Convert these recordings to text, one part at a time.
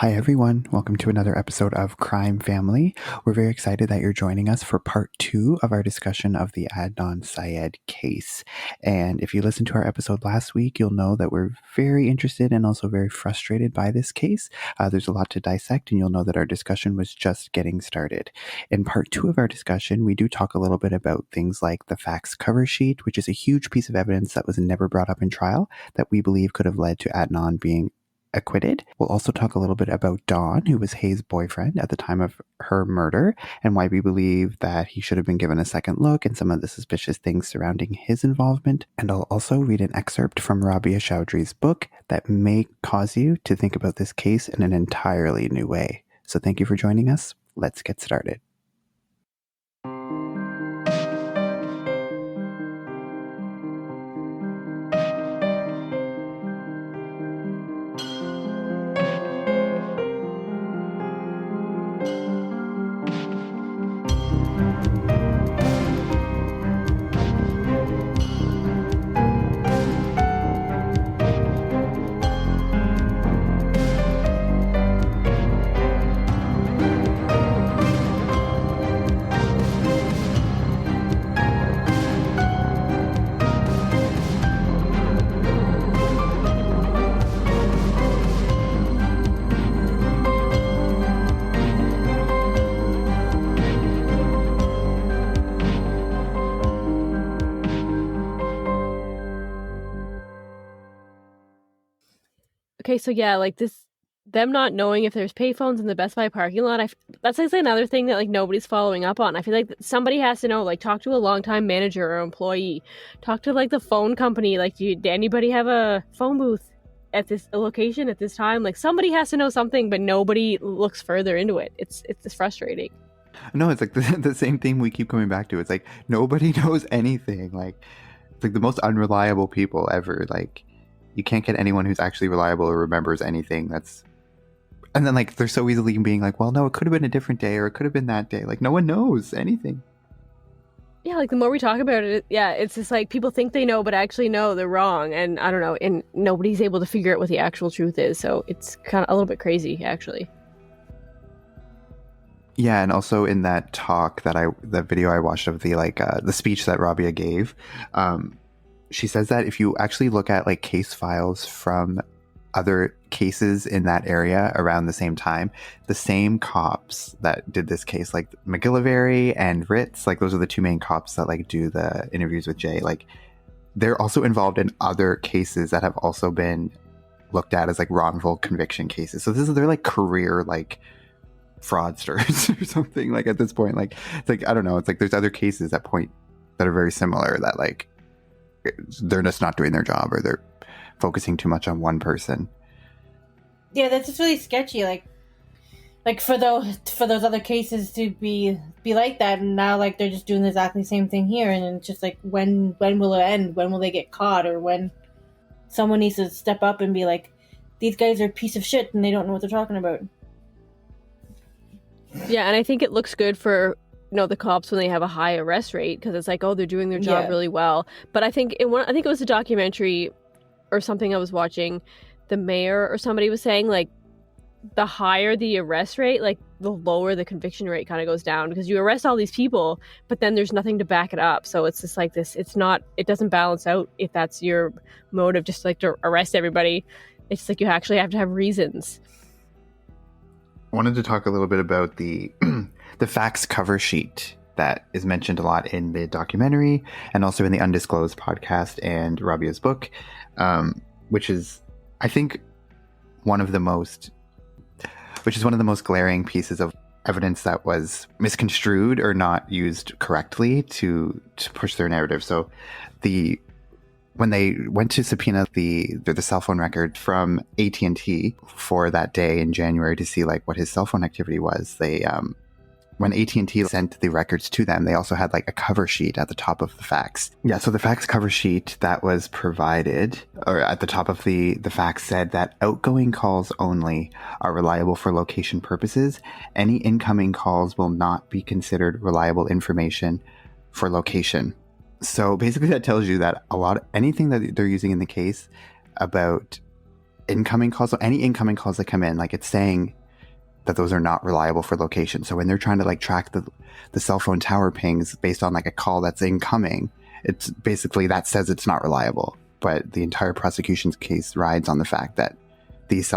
Hi everyone, welcome to another episode of Crime Family. We're very excited that you're joining us for part 2 of our discussion of the Adnan Syed case. And if you listened to our episode last week, you'll know that we're very interested and also very frustrated by this case. There's a lot to dissect, and you'll know that our discussion was just getting started. In part 2 of our discussion, we do talk a little bit about things like the facts cover sheet, which is a huge piece of evidence that was never brought up in trial that we believe could have led to Adnan being acquitted. We'll also talk a little bit about Dawn, who was Hayes' boyfriend at the time of her murder, and why we believe that he should have been given a second look and some of the suspicious things surrounding his involvement. And I'll also read an excerpt from Rabia Chaudry's book that may cause you to think about this case in an entirely new way. So thank you for joining us. Let's get started. Okay, so yeah, like them not knowing if there's payphones in the Best Buy parking lot, that's actually another thing that like nobody's following up on. I feel like somebody has to know, like talk to a longtime manager or employee, talk to like the phone company, like did anybody have a phone booth at this location at this time? Like somebody has to know something, but nobody looks further into it. It's frustrating. No, it's like the same thing we keep coming back to. It's like nobody knows anything. Like it's like the most unreliable people ever. Like you can't get anyone who's actually reliable or remembers anything. And then like they're so easily being like, well, no, it could have been a different day or it could have been that day. Like no one knows anything. Yeah, like the more we talk about it, yeah, it's just like people think they know, but actually no, they're wrong. And I don't know, and nobody's able to figure out what the actual truth is. So it's kind of a little bit crazy, actually. Yeah, and also in that talk the video I watched of the speech that Rabia gave, she says that if you actually look at like case files from other cases in that area around the same time, the same cops that did this case, like McGillivray and Ritz, like those are the two main cops that like do the interviews with Jay, like they're also involved in other cases that have also been looked at as like wrongful conviction cases. So they're like career like fraudsters or something, like at this point. Like it's like, I don't know, it's like there's other cases that are very similar that like they're just not doing their job or they're focusing too much on one person. Yeah, that's just really sketchy. Like for those other cases to be like that, and now like they're just doing the exactly same thing here, and it's just like when will it end? When will they get caught? Or when someone needs to step up and be like, these guys are a piece of shit and they don't know what they're talking about. Yeah, and I think it looks good for the cops when they have a high arrest rate, because it's like, oh, they're doing their job really well. But I think it was a documentary or something I was watching, the mayor or somebody was saying like the higher the arrest rate, like the lower the conviction rate kind of goes down, because you arrest all these people, but then there's nothing to back it up. So it's just like this. It doesn't balance out if that's your motive, just like to arrest everybody. It's like you actually have to have reasons. I wanted to talk a little bit about the facts cover sheet that is mentioned a lot in the documentary and also in the Undisclosed podcast and Rabia's book, which is, I think, one of the most glaring pieces of evidence that was misconstrued or not used correctly to push their narrative. So when they went to subpoena the cell phone record from AT&T for that day in January to see like what his cell phone activity was, they when AT&T sent the records to them, they also had like a cover sheet at the top of the fax. Yeah, so the fax cover sheet that was provided, or at the top of the fax, said that outgoing calls only are reliable for location purposes. Any incoming calls will not be considered reliable information for location. So basically that tells you that anything that they're using in the case about incoming calls. So any incoming calls that come in, like it's saying that those are not reliable for location. So when they're trying to like track the cell phone tower pings based on like a call that's incoming, it's basically that says it's not reliable. But the entire prosecution's case rides on the fact that these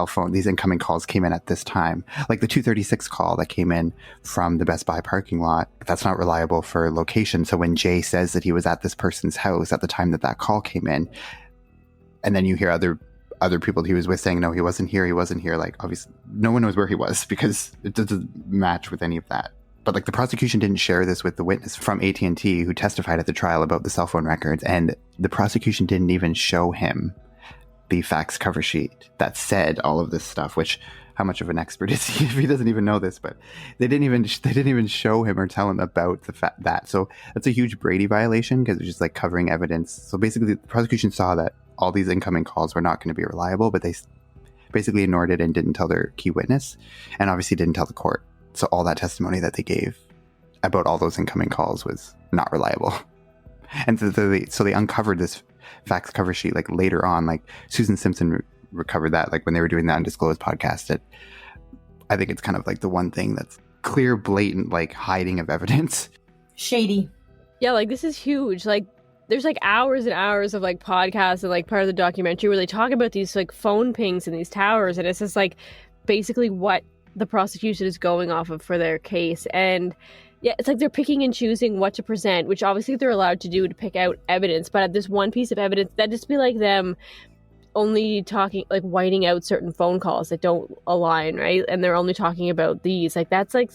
incoming calls came in at this time. Like the 236 call that came in from the Best Buy parking lot, that's not reliable for location. So when Jay says that he was at this person's house at the time that call came in, and then you hear other people he was with saying, no, he wasn't here, like obviously no one knows where he was because it doesn't match with any of that. But like the prosecution didn't share this with the witness from AT&T who testified at the trial about the cell phone records, and the prosecution didn't even show him the fax cover sheet that said all of this stuff, which how much of an expert is he if he doesn't even know this? But they didn't even show him or tell him about that. So that's a huge Brady violation because it's just like covering evidence. So basically the prosecution saw that all these incoming calls were not going to be reliable, but they basically ignored it and didn't tell their key witness, and obviously didn't tell the court. So all that testimony that they gave about all those incoming calls was not reliable. And so they uncovered this fax cover sheet like later on, like Susan Simpson recovered that like when they were doing the Undisclosed podcast. I think it's kind of like the one thing that's clear, blatant, like hiding of evidence. Shady. Yeah, like this is huge. Like there's like hours and hours of like podcasts and like part of the documentary where they talk about these like phone pings and these towers, and it's just like basically what the prosecution is going off of for their case. And yeah, it's like they're picking and choosing what to present, which obviously they're allowed to do to pick out evidence. But at this one piece of evidence, that just be like them only talking, like whiting out certain phone calls that don't align, right? And they're only talking about these. Like that's like,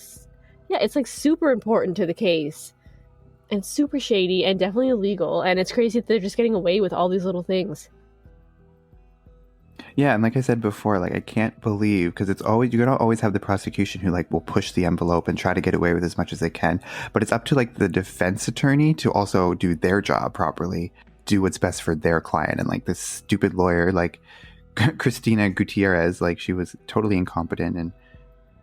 yeah, it's like super important to the case and super shady and definitely illegal. And it's crazy that they're just getting away with all these little things. Yeah, and like I said before, like I can't believe, because it's always, you're gonna always have the prosecution who like will push the envelope and try to get away with as much as they can, but it's up to like the defense attorney to also do their job properly, do what's best for their client. And like this stupid lawyer, like Christina Gutierrez, like she was totally incompetent, and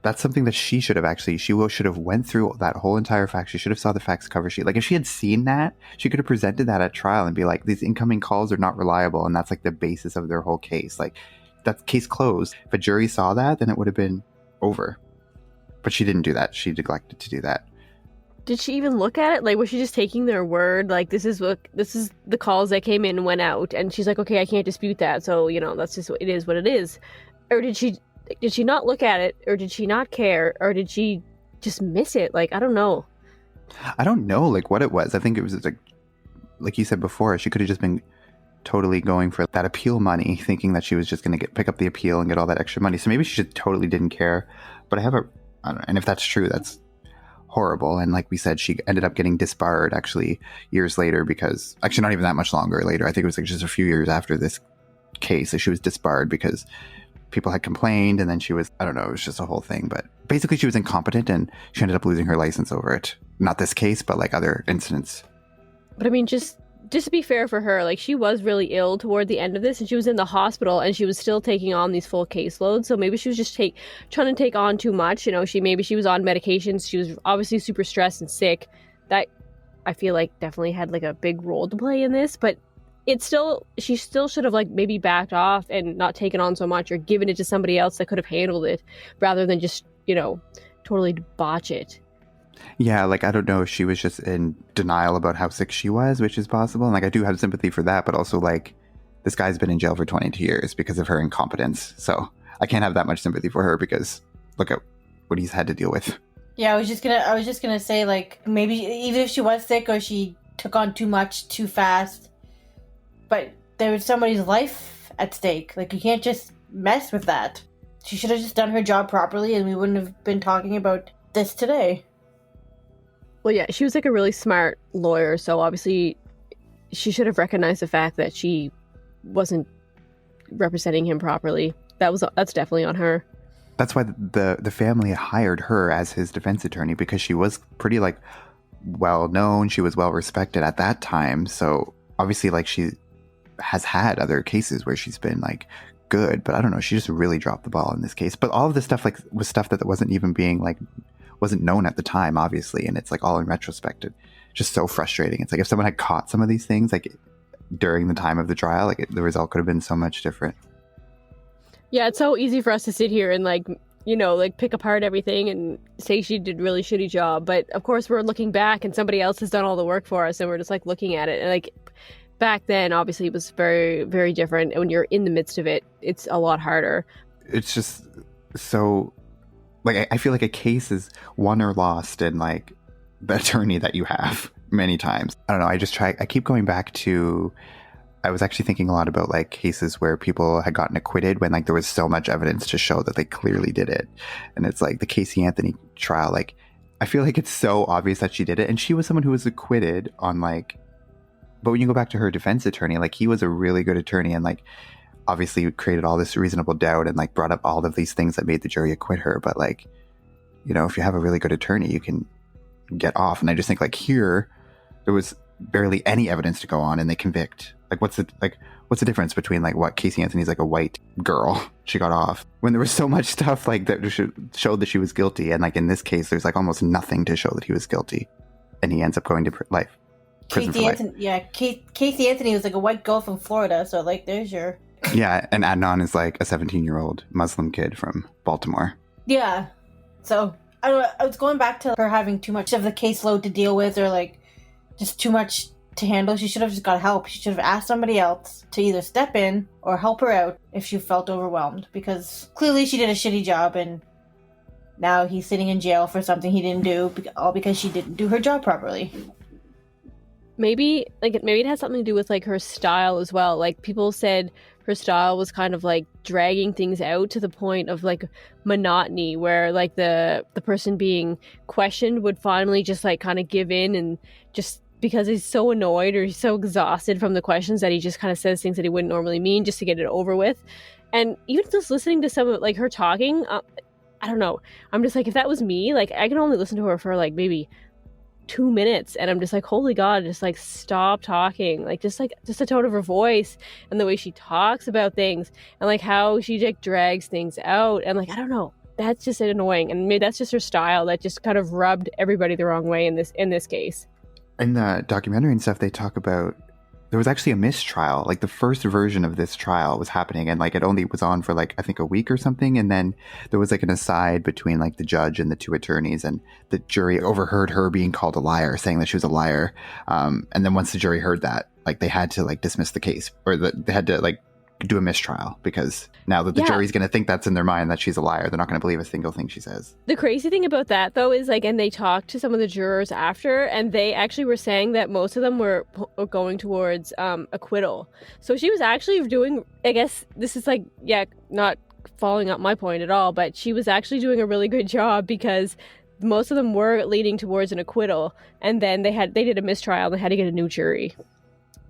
that's something that she should have went through that whole entire fax. She should have saw the fax cover sheet. Like if she had seen that, she could have presented that at trial and be like, these incoming calls are not reliable. And that's like the basis of their whole case. Like that case closed. If a jury saw that, then it would have been over. But she didn't do that. She neglected to do that. Did she even look at it? Like, was she just taking their word? Like, this is the calls that came in and went out. And she's like, okay, I can't dispute that. So, you know, that's just, it is what it is. Or did she not look at it, or did she not care, or did she just miss it? Like, I don't know. I don't know, like, what it was. I think it was, like you said before, she could have just been totally going for that appeal money, thinking that she was just going to pick up the appeal and get all that extra money. So maybe she just totally didn't care. But I don't know, and if that's true, that's horrible. And like we said, she ended up getting disbarred actually years later, because, actually not even that much longer later. I think it was like just a few years after this case that she was disbarred because people had complained, and then she was, I don't know, it was just a whole thing. But basically she was incompetent and she ended up losing her license over it. Not this case, but like other incidents. But I mean, just to be fair for her, like she was really ill toward the end of this, and she was in the hospital, and she was still taking on these full caseloads. So maybe she was just trying to take on too much. You know, maybe she was on medications. She was obviously super stressed and sick. That I feel like definitely had like a big role to play in this. But she still should have like maybe backed off and not taken on so much, or given it to somebody else that could have handled it, rather than just, you know, totally botch it. Yeah, like I don't know if she was just in denial about how sick she was, which is possible. And like I do have sympathy for that, but also like this guy's been in jail for 22 years because of her incompetence. So I can't have that much sympathy for her, because look at what he's had to deal with. Yeah, I was just gonna say, like, maybe even if she was sick or she took on too much too fast, but there was somebody's life at stake. Like, you can't just mess with that. She should have just done her job properly, and we wouldn't have been talking about this today. Well, yeah, she was like a really smart lawyer, so obviously she should have recognized the fact that she wasn't representing him properly. That's definitely on her. That's why the family hired her as his defense attorney, because she was pretty like well known. She was well respected at that time. So obviously, like, she has had other cases where she's been like good, but I don't know, she just really dropped the ball in this case. But all of this stuff like was stuff that wasn't even being like, wasn't known at the time, obviously, and it's like all in retrospect, just so frustrating. It's like if someone had caught some of these things like during the time of the trial, like the result could have been so much different. Yeah, it's so easy for us to sit here and like, you know, like pick apart everything and say she did a really shitty job. But of course we're looking back and somebody else has done all the work for us and we're just like looking at it. And like back then, obviously it was very, very different. And when you're in the midst of it, it's a lot harder. It's just so, like, I feel like a case is won or lost in like the attorney that you have many times. I don't know. I keep going back to, I was actually thinking a lot about like cases where people had gotten acquitted when like there was so much evidence to show that they clearly did it. And it's like the Casey Anthony trial. Like, I feel like it's so obvious that she did it. And she was someone who was acquitted on like, but when you go back to her defense attorney, like he was a really good attorney and like obviously created all this reasonable doubt and like brought up all of these things that made the jury acquit her. But like, you know, if you have a really good attorney, you can get off. And I just think like here, there was barely any evidence to go on and they convict. Like what's the difference between like what Casey Anthony's like a white girl, she got off, when there was so much stuff like that showed that she was guilty. And like in this case, there's like almost nothing to show that he was guilty. And he ends up going to life. Casey Anthony was like a white girl from Florida, so like there's your... Yeah, and Adnan is like a 17-year-old Muslim kid from Baltimore. Yeah, so I don't know, I was going back to her having too much of the caseload to deal with, or like just too much to handle. She should have just got help. She should have asked somebody else to either step in or help her out if she felt overwhelmed, because clearly she did a shitty job and now he's sitting in jail for something he didn't do, all because she didn't do her job properly. Maybe it has something to do with like her style as well. Like people said her style was kind of like dragging things out to the point of like monotony, where like the person being questioned would finally just like kind of give in, and just because he's so annoyed or he's so exhausted from the questions that he just kind of says things that he wouldn't normally mean just to get it over with. And even just listening to some of like her talking, I don't know. I'm just like, if that was me, like I can only listen to her for like maybe 2 minutes and I'm just like, holy God, just like stop talking. Like just the tone of her voice and the way she talks about things and like how she like drags things out, and like I don't know, that's just annoying. And maybe that's just her style that just kind of rubbed everybody the wrong way in this case. In the documentary and stuff, they talk about there was actually a mistrial. Like the first version of this trial was happening and like it only was on for like I think a week or something, and then there was like an aside between like the judge and the two attorneys, and the jury overheard her being called a liar, saying that she was a liar, and then once the jury heard that, like they had to like dismiss the case, or they had to like do a mistrial, because now that the jury's going to think that's in their mind that she's a liar, they're not going to believe a single thing she says. The crazy thing about that though is like, and they talked to some of the jurors after, and they actually were saying that most of them were going towards acquittal. So she was actually doing, I guess this is like, yeah, not following up my point at all, but she was actually doing a really good job, because most of them were leaning towards an acquittal, and then they did a mistrial and they had to get a new jury.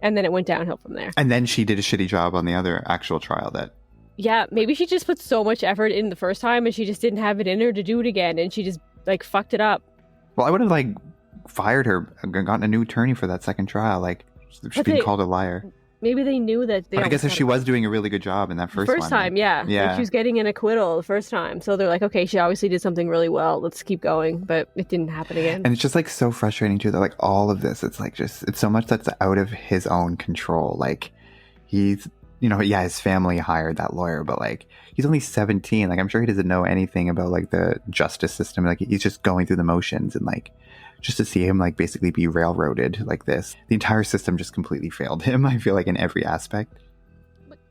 And then it went downhill from there. And then she did a shitty job on the other actual trial that... Yeah, maybe she just put so much effort in the first time and she just didn't have it in her to do it again, and she just, like, fucked it up. Well, I would have, like, fired her and gotten a new attorney for that second trial. Like, she's being called a liar. Maybe they knew that... But I guess if she was doing a really good job in that first time, yeah. Like, she was getting an acquittal the first time. So they're like, okay, she obviously did something really well. Let's keep going. But it didn't happen again. And it's just, like, so frustrating, too, that, like, all of this, it's, like, just... It's so much that's out of his own control. Like, he's... You know, yeah, his family hired that lawyer, but, like, he's only 17. Like, I'm sure he doesn't know anything about, like, the justice system. Like, he's just going through the motions, and, like... Just to see him, like, basically be railroaded like this. The entire system just completely failed him, I feel like, in every aspect.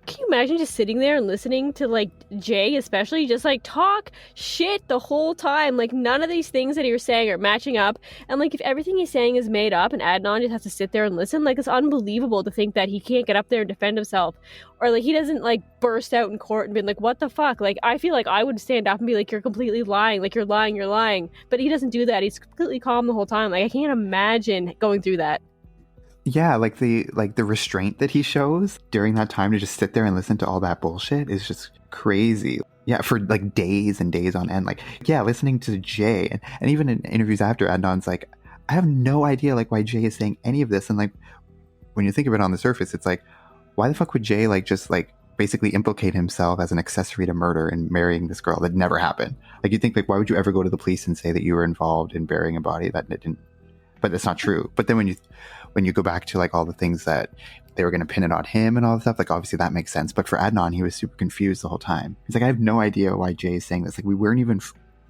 Can you imagine just sitting there and listening to, like, Jay especially just, like, talk shit the whole time? Like, none of these things that he was saying are matching up. And, like, if everything he's saying is made up and Adnan just has to sit there and listen, like, it's unbelievable to think that he can't get up there and defend himself. Or, like, he doesn't, like, burst out in court and be like, what the fuck? Like, I feel like I would stand up and be like, you're completely lying. Like, you're lying. But he doesn't do that. He's completely calm the whole time. Like, I can't imagine going through that. Yeah, like the restraint that he shows during that time to just sit there and listen to all that bullshit is just crazy. Yeah, for like days and days on end. Like, yeah, listening to Jay and even in interviews after, Adnan's like, I have no idea like why Jay is saying any of this. And like, when you think of it on the surface, it's like, why the fuck would Jay like just like basically implicate himself as an accessory to murder and marrying this girl that never happened? Like, you think like, why would you ever go to the police and say that you were involved in burying a body that didn't? But that's not true. But then when you go back to like all the things that they were going to pin it on him and all that stuff. Like, obviously that makes sense. But for Adnan, he was super confused the whole time. He's like, I have no idea why Jay is saying this. Like, we weren't even,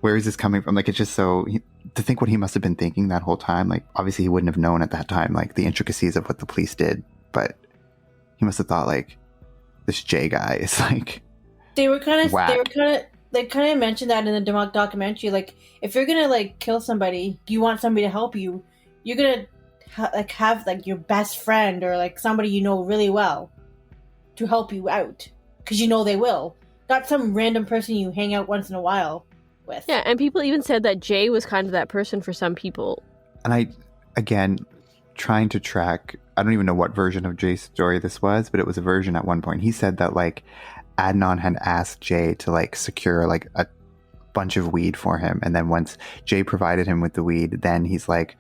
where is this coming from? Like, it's just so, to think what he must have been thinking that whole time. Like, obviously he wouldn't have known at that time, like, the intricacies of what the police did. But he must have thought, like, this Jay guy is like, they were kind of whack. they kind of mentioned that in the documentary. Like, if you're gonna like kill somebody, you want somebody to help you, you're gonna have like your best friend or like somebody you know really well to help you out, because you know they will, not some random person you hang out once in a while with. Yeah, and people even said that Jay was kind of that person for some people. And I, again, trying to track, I don't even know what version of Jay's story this was, but it was a version at one point. He said that, like, Adnan had asked Jay to, like, secure, like, a bunch of weed for him. And then once Jay provided him with the weed, then he's like,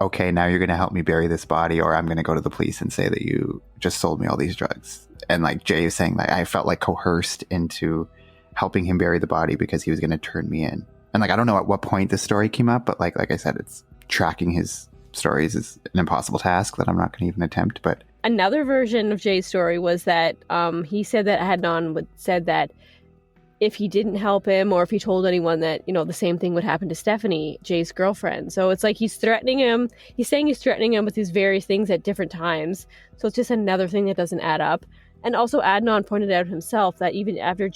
okay, now you're going to help me bury this body, or I'm going to go to the police and say that you just sold me all these drugs. And, like, Jay is saying that I felt, like, coerced into helping him bury the body because he was going to turn me in. And, like, I don't know at what point this story came up, but like I said, it's tracking his stories is an impossible task that I'm not going to even attempt. But another version of Jay's story was that he said that Adnan said that if he didn't help him, or if he told anyone, that, you know, the same thing would happen to Stephanie, Jay's girlfriend. So it's like he's threatening him. He's saying he's threatening him with these various things at different times. So it's just another thing that doesn't add up. And also Adnan pointed out himself that even after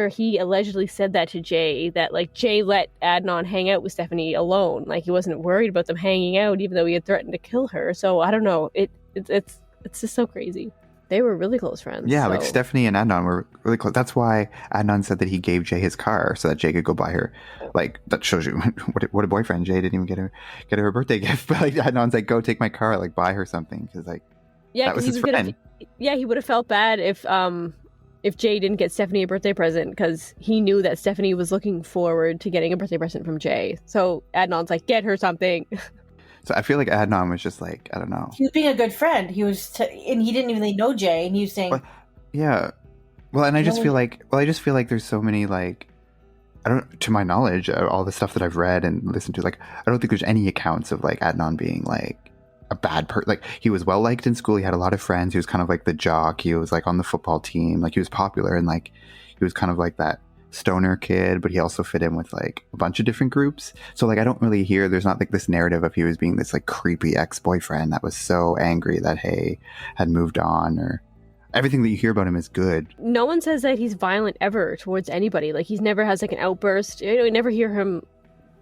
he allegedly said that to Jay, that, like, Jay let Adnan hang out with Stephanie alone. Like, he wasn't worried about them hanging out, even though he had threatened to kill her. So I don't know. It's just so crazy. They were really close friends. yeah, so. like, Stephanie and Adnan were really close. That's why Adnan said that he gave Jay his car so that Jay could go buy her. Like, that shows you what a boyfriend. Jay didn't even get her a birthday gift. But, like, Adnan's like, go take my car, like, buy her something, because, like, Yeah, that was his friend. He would have felt bad if Jay didn't get Stephanie a birthday present, because he knew that Stephanie was looking forward to getting a birthday present from Jay. So Adnan's like, get her something. So I feel like Adnan was just like, I don't know. He was being a good friend. He was, and he didn't even really know Jay, and he was saying, yeah. Well, and I just feel like, there's so many, like, to my knowledge, all the stuff that I've read and listened to, like, I don't think there's any accounts of, like, Adnan being, like, a bad person. Like, he was well liked in school. He had a lot of friends. He was kind of like the jock. He was, like, on the football team. Like, he was popular, and, like, he was kind of like that stoner kid, but he also fit in with, like, a bunch of different groups. So, like, I don't really hear, there's not, like, this narrative of he was being this, like, creepy ex-boyfriend that was so angry that Hay had moved on, or everything that you hear about him is good. No one says that he's violent ever towards anybody. Like, he's never has, like, an outburst. You never hear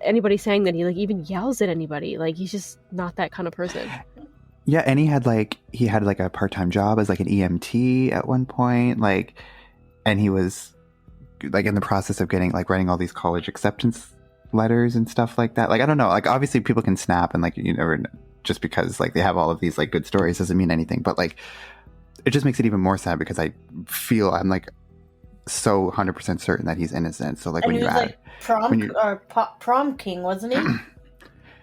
anybody saying that he, like, even yells at anybody. Like, he's just not that kind of person. Yeah, and he had a part-time job as, like, an EMT at one point, like, and he was, like, in the process of getting, like, writing all these college acceptance letters and stuff like that. Like, I don't know, like, obviously people can snap, and, like, you never, just because, like, they have all of these, like, good stories doesn't mean anything, but, like, it just makes it even more sad because I'm, like, so 100% certain that he's innocent. So, like, and when he you was add like prom king, wasn't he?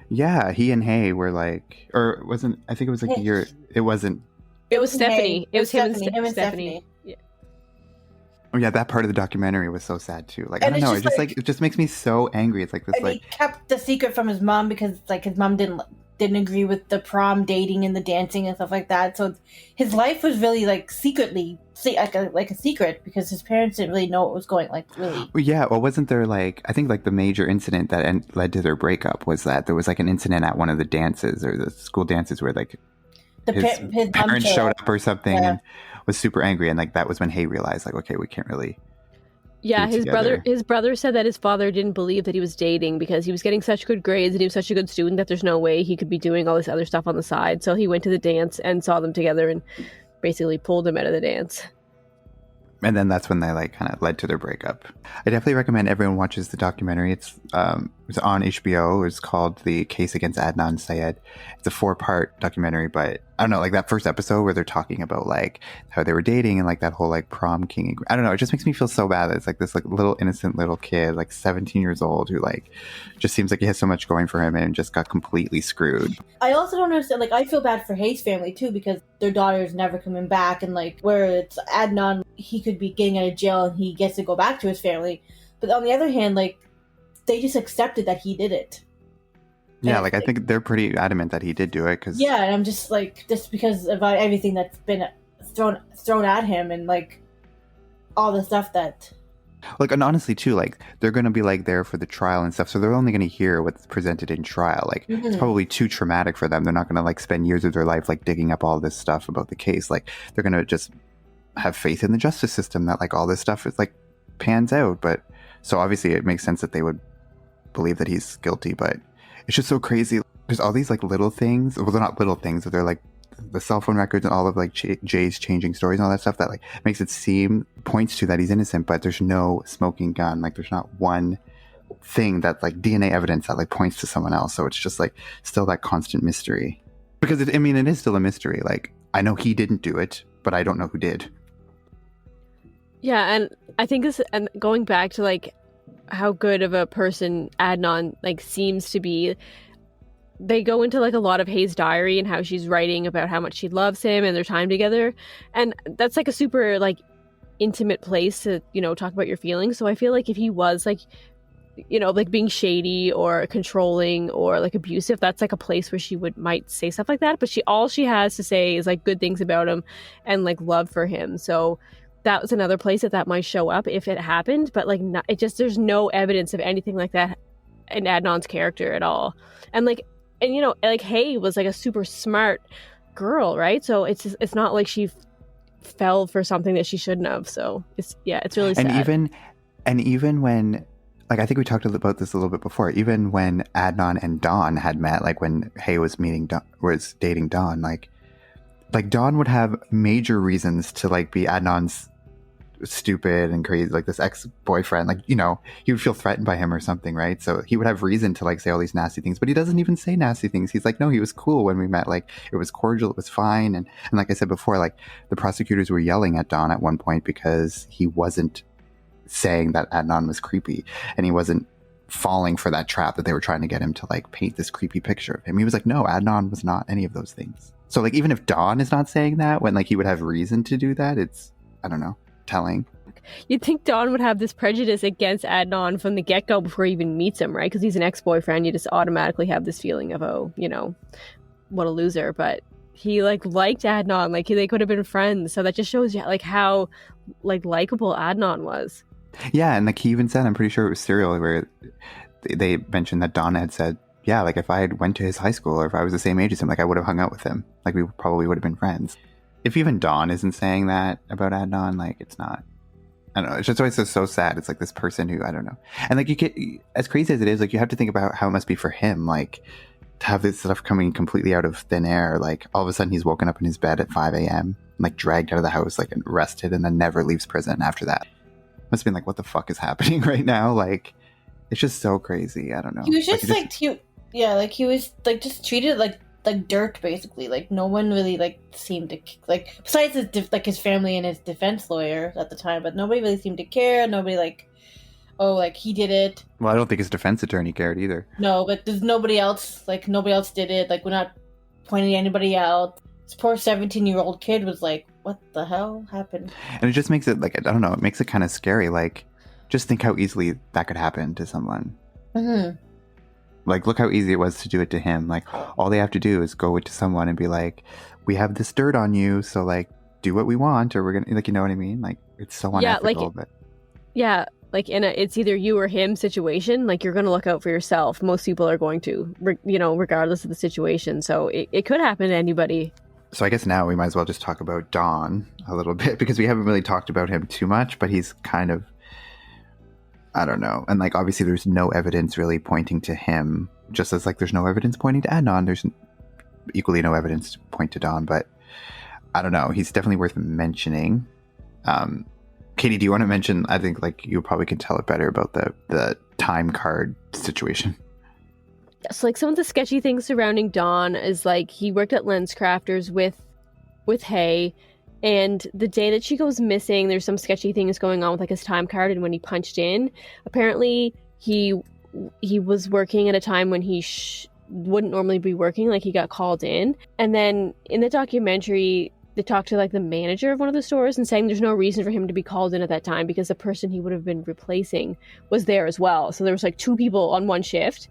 yeah, he and Hay were, like, or wasn't, I think it was, like, a year, it wasn't. It was Stephanie. It was him and Stephanie. Yeah. Oh yeah, that part of the documentary was so sad too. Like, And I don't know, it's just, it just makes me so angry. It's like this, And like, he kept the secret from his mom because, like, his mom didn't agree with the prom dating and the dancing and stuff like that. So his life was really, like, secretly like a secret, because his parents didn't really know what was going, like, really. well, yeah. Well, wasn't there, like, I think, like, the major incident that led to their breakup was that there was, like, an incident at one of the dances, or the school dances, where, like, his parents showed up or something, and was super angry, and, like, that was when Hay realized, like, okay, we can't really. Yeah, his brother said that his father didn't believe that he was dating because he was getting such good grades and he was such a good student that there's no way he could be doing all this other stuff on the side. So he went to the dance and saw them together and basically pulled him out of the dance. And then that's when they, like, kind of led to their breakup. I definitely recommend everyone watches the documentary. It's on HBO. It's called The Case Against Adnan Syed. It's a 4-part documentary, but I don't know, like, that first episode where they're talking about, like, how they were dating and, like, that whole, like, prom king. I don't know. It just makes me feel so bad that it's, like, this, like, little innocent little kid, like, 17 years old, who, like, just seems like he has so much going for him and just got completely screwed. I also don't understand, like, I feel bad for Hayes' family too, because their daughter's never coming back, and, like, where it's Adnan, he could be getting out of jail and he gets to go back to his family. But on the other hand, like, they just accepted that he did it. Yeah, like I think they're pretty adamant that he did do it because yeah, and I'm just like, just because of everything that's been thrown at him and like all the stuff that, like, and honestly too, like they're gonna be like there for the trial and stuff, so they're only gonna hear what's presented in trial. Like it's probably too traumatic for them. They're not gonna like spend years of their life like digging up all this stuff about the case. Like they're gonna just have faith in the justice system that like all this stuff is like pans out. But so obviously it makes sense that they would believe that he's guilty, but it's just so crazy. There's all these like little things, well they're not little things, but they're like the cell phone records and all of like Jay's changing stories and all that stuff that like makes it seem, points to that he's innocent, but there's no smoking gun. Like there's not one thing that like DNA evidence that like points to someone else. So it's just like still that constant mystery, because it is still a mystery. Like I know he didn't do it, but I don't know who did. Yeah, and I think this, and going back to like how good of a person Adnan like seems to be, they go into like a lot of Hayes' diary and how she's writing about how much she loves him and their time together, and that's like a super like intimate place to, you know, talk about your feelings. So I feel like if he was like, you know, like being shady or controlling or like abusive, that's like a place where she might say stuff like that. But all she has to say is like good things about him and like love for him. So that was another place that might show up if it happened, but like there's no evidence of anything like that in Adnan's character at all. And you know, like Hay was like a super smart girl, right? So it's not like she fell for something that she shouldn't have. So it's really sad. And even when, like I think we talked about this a little bit before, even when Adnan and Dawn had met, like when Hay was dating Dawn, like Dawn would have major reasons to like be Adnan's stupid and crazy, like this ex-boyfriend, like, you know, he would feel threatened by him or something, right? So he would have reason to like say all these nasty things, but he doesn't even say nasty things. He's like, no, he was cool when we met, like it was cordial, it was fine. And like I said before, like the prosecutors were yelling at Dawn at one point because he wasn't saying that Adnan was creepy, and he wasn't falling for that trap that they were trying to get him to like paint this creepy picture of him. He was like, no, Adnan was not any of those things. So like even if Dawn is not saying that when like he would have reason to do that, it's, I don't know, telling. You'd think Dawn would have this prejudice against Adnan from the get-go before he even meets him, right? Because he's an ex-boyfriend. You just automatically have this feeling of, oh, you know, what a loser. But he like liked Adnan, like they could have been friends. So that just shows you like how like likable Adnan was. Yeah, and like he even said, I'm pretty sure it was Serial, where they mentioned that Dawn had said, yeah, like if I had went to his high school or if I was the same age as him, like I would have hung out with him. Like we probably would have been friends. If even Dawn isn't saying that about Adnan, like it's not, I don't know. It's just always so sad. It's like this person who, I don't know. And like you get, as crazy as it is, like you have to think about how it must be for him, like to have this stuff coming completely out of thin air. Like all of a sudden he's woken up in his bed at 5 a.m., like dragged out of the house, like arrested, and then never leaves prison after that. Must have been like, what the fuck is happening right now? Like it's just so crazy. I don't know. He was just he was like just treated like dirt, basically. Like no one really like seemed to like, besides his family and his defense lawyer at the time, but nobody really seemed to care. Nobody like, oh, like he did it. Well, I don't think his defense attorney cared either. No, but there's nobody else. Like nobody else did it. Like we're not pointing anybody out. This poor 17-year-old kid was like, what the hell happened? And it just makes it like, I don't know, it makes it kind of scary. Like just think how easily that could happen to someone. Mm-hmm. Like, look how easy it was to do it to him. Like, all they have to do is go to someone and be like, we have this dirt on you, so, like, do what we want, or we're going to, like, you know what I mean? Like, it's so unethical. Yeah, like, in it's either you or him situation, like, you're going to look out for yourself. Most people are going to, you know, regardless of the situation. So it could happen to anybody. So I guess now we might as well just talk about Don a little bit, because we haven't really talked about him too much, but he's kind of, I don't know. And like, obviously there's no evidence really pointing to him, just as like there's no evidence pointing to Adnan. There's equally no evidence to point to Don, but I don't know. He's definitely worth mentioning. Katie, do you want to mention, I think like you probably can tell it better about the time card situation. So like some of the sketchy things surrounding Don is like he worked at LensCrafters with Hay. And the day that she goes missing, there's some sketchy things going on with like his time card. And when he punched in, apparently he was working at a time when he wouldn't normally be working. Like he got called in. And then in the documentary, they talked to like the manager of one of the stores and saying there's no reason for him to be called in at that time because the person he would have been replacing was there as well. So there was like two people on one shift.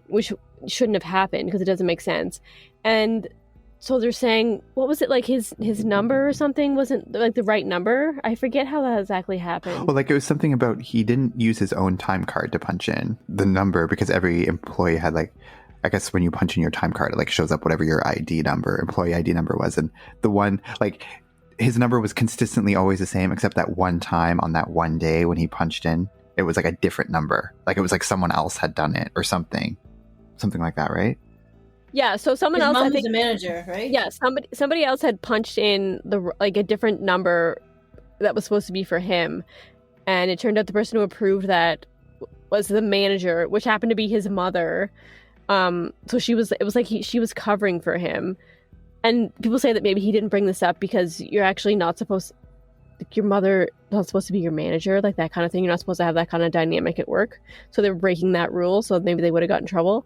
which shouldn't have happened because it doesn't make sense. And so they're saying, what was it, like his number or something wasn't like the right number? I forget how that exactly happened. Well, like it was something about he didn't use his own time card to punch in the number because every employee had like, I guess when you punch in your time card, it like shows up whatever your employee ID number was. And the one, like his number was consistently always the same, except that one time on that one day when he punched in, it was like a different number. Like it was like someone else had done it or something like that, right? Yeah, so someone His else, mom I was think, the manager, right? yeah, somebody else had punched in a different number that was supposed to be for him, and it turned out the person who approved that was the manager, which happened to be his mother. So she was covering for him, and people say that maybe he didn't bring this up because you're actually not supposed, like, your mother not supposed to be your manager, like that kind of thing. You're not supposed to have that kind of dynamic at work. So they're breaking that rule. So maybe they would have got in trouble.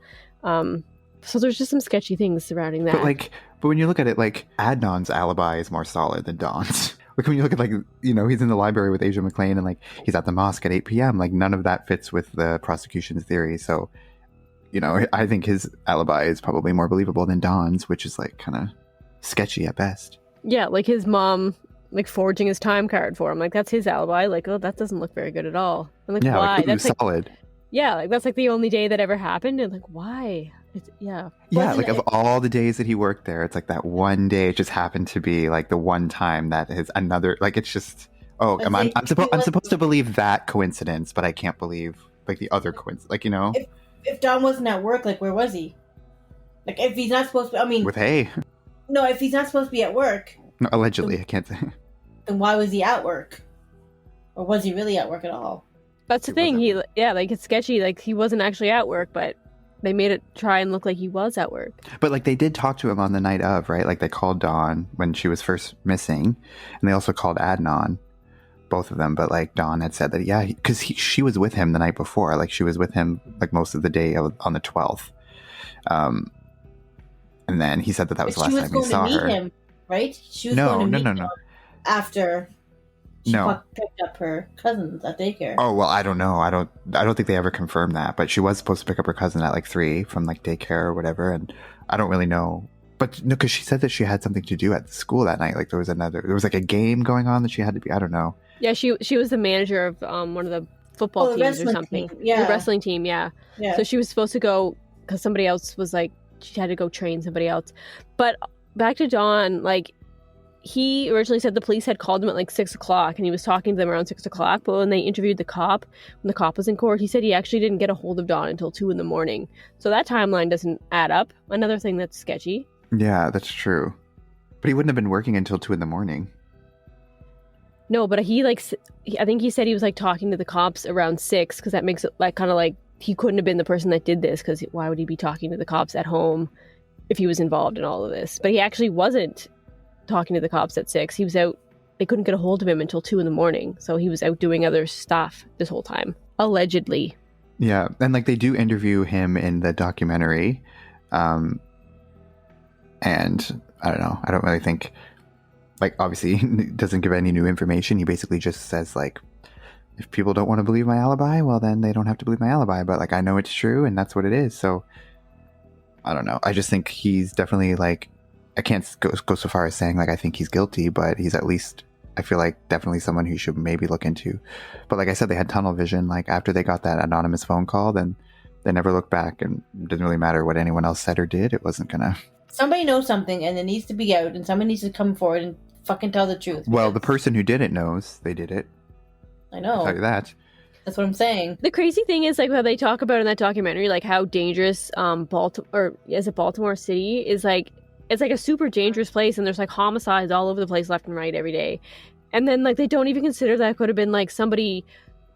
So there's just some sketchy things surrounding that. But when you look at it, like Adnan's alibi is more solid than Dawn's. Like when you look at, like, you know, he's in the library with Asia McClain and like he's at the mosque at 8 p.m. Like none of that fits with the prosecution's theory. So, you know, I think his alibi is probably more believable than Dawn's, which is like kind of sketchy at best. Yeah, like his mom like forging his time card for him. Like that's his alibi. Like, oh, that doesn't look very good at all. I'm like, yeah, why? like, that's solid. Yeah, like that's like the only day that ever happened, and like why? Yeah, like of all the days that he worked there, it's like that one day it just happened to be like the one time that is another. Like it's just I'm supposed to believe that coincidence, but I can't believe like the other coincidence. Like, you know, if Don wasn't at work, like where was he? Like if he's not supposed to, I mean, with Hay. No, if he's not supposed to be at work. No, allegedly, I can't say. Then why was he at work? Or was he really at work at all? That's the thing. Like it's sketchy. Like he wasn't actually at work, but they made it try and look like he was at work. But like they did talk to him on the night of, right? Like they called Dawn when she was first missing, and they also called Adnan, both of them. But like Dawn had said that, yeah, because she was with him the night before. Like she was with him like most of the day on the 12th. And then he said that was the last time he saw her. Him, right? She was going to meet him after she picked up her cousins at daycare. Oh, well, I don't know. I don't think they ever confirmed that, but she was supposed to pick up her cousin at like 3 from like daycare or whatever, and I don't really know. But no, because she said that she had something to do at the school that night. Like there was like a game going on that she had to be. I don't know. Yeah, she was the manager of one of the football teams or something. Yeah, the wrestling team. Yeah. So she was supposed to go because somebody else was like she had to go train somebody else. But back to Dawn, like. He originally said the police had called him at like 6 o'clock and he was talking to them around 6 o'clock. But when they interviewed the cop, when the cop was in court, he said he actually didn't get a hold of Dawn until 2 a.m. So that timeline doesn't add up. Another thing that's sketchy. Yeah, that's true. But he wouldn't have been working until 2 a.m. No, but I think he said he was like talking to the cops around 6 because that makes it like kind of like he couldn't have been the person that did this because why would he be talking to the cops at home if he was involved in all of this? But he actually wasn't talking to the cops at 6. He was out. They couldn't get a hold of him until 2 a.m. So he was out doing other stuff this whole time, allegedly. Yeah, and like they do interview him in the documentary, and I don't know. I don't really think, like, obviously he doesn't give any new information. He basically just says like, if people don't want to believe my alibi, well then they don't have to believe my alibi. But like I know it's true, and that's what it is. So I don't know. I just think he's definitely like. I can't go so far as saying like I think he's guilty, but he's at least, I feel like, definitely someone who should maybe look into. But like I said, they had tunnel vision. Like after they got that anonymous phone call, then they never looked back, and it didn't really matter what anyone else said or did. It wasn't gonna. Somebody knows something, and it needs to be out, and somebody needs to come forward and fucking tell the truth. Well, the person who did it knows they did it. I know. I'll tell you that. That's what I'm saying. The crazy thing is like how they talk about in that documentary, like how dangerous Baltimore City is. Like it's like a super dangerous place, and there's like homicides all over the place left and right every day. And then like they don't even consider that could have been like somebody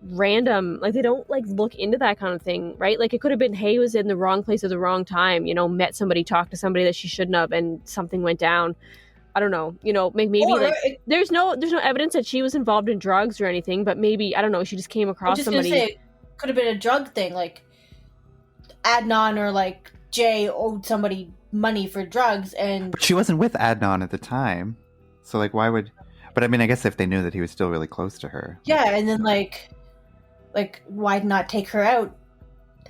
random. Like they don't like look into that kind of thing, right? Like it could have been Hay was in the wrong place at the wrong time, met somebody, talked to somebody that she shouldn't have, and something went down. I don't know, maybe there's no evidence that she was involved in drugs or anything, but maybe, I don't know, she just came across somebody. Gonna say, it could have been a drug thing, like Adnan or like Jay owed somebody money for drugs, but she wasn't with Adnan at the time, so like why would? But I mean, I guess if they knew that he was still really close to her. Yeah, and then like why not take her out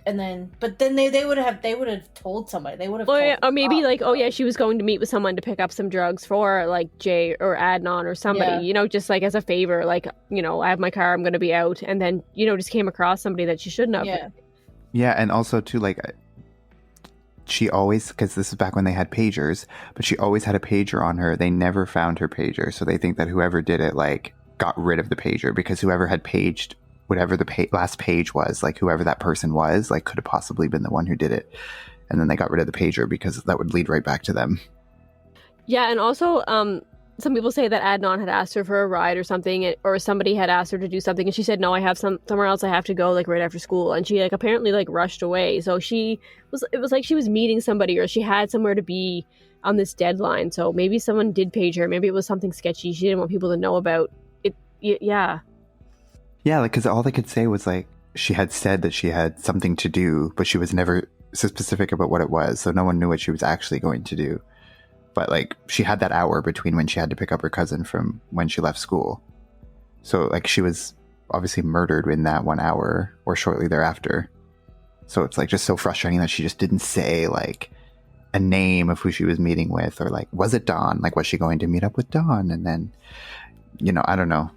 and then they would have told somebody. They would have or maybe like, oh yeah, she was going to meet with someone to pick up some drugs for like Jay or Adnan or somebody, just like as a favor, like, I have my car, I'm going to be out, and then just came across somebody that she shouldn't have. Yeah, and also too, like, she always, because this is back when they had pagers, but she always had a pager on her. They never found her pager, so they think that whoever did it like got rid of the pager, because whoever had paged whatever the last page was, like whoever that person was, like could have possibly been the one who did it, and then they got rid of the pager because that would lead right back to them. Yeah, and also some people say that Adnan had asked her for a ride or something, or somebody had asked her to do something, and she said, no, I have somewhere else I have to go, like right after school, and she like apparently like rushed away. So it was like she was meeting somebody, or she had somewhere to be on this deadline. So maybe someone did page her. Maybe it was something sketchy she didn't want people to know about it. Yeah, like, because all they could say was like she had said that she had something to do, but she was never so specific about what it was, so no one knew what she was actually going to do. But like she had that hour between when she had to pick up her cousin from when she left school, so like she was obviously murdered in that 1 hour or shortly thereafter. So it's like just so frustrating that she just didn't say like a name of who she was meeting with, or like, was it Dawn? Like, was she going to meet up with Dawn? And then, I don't know.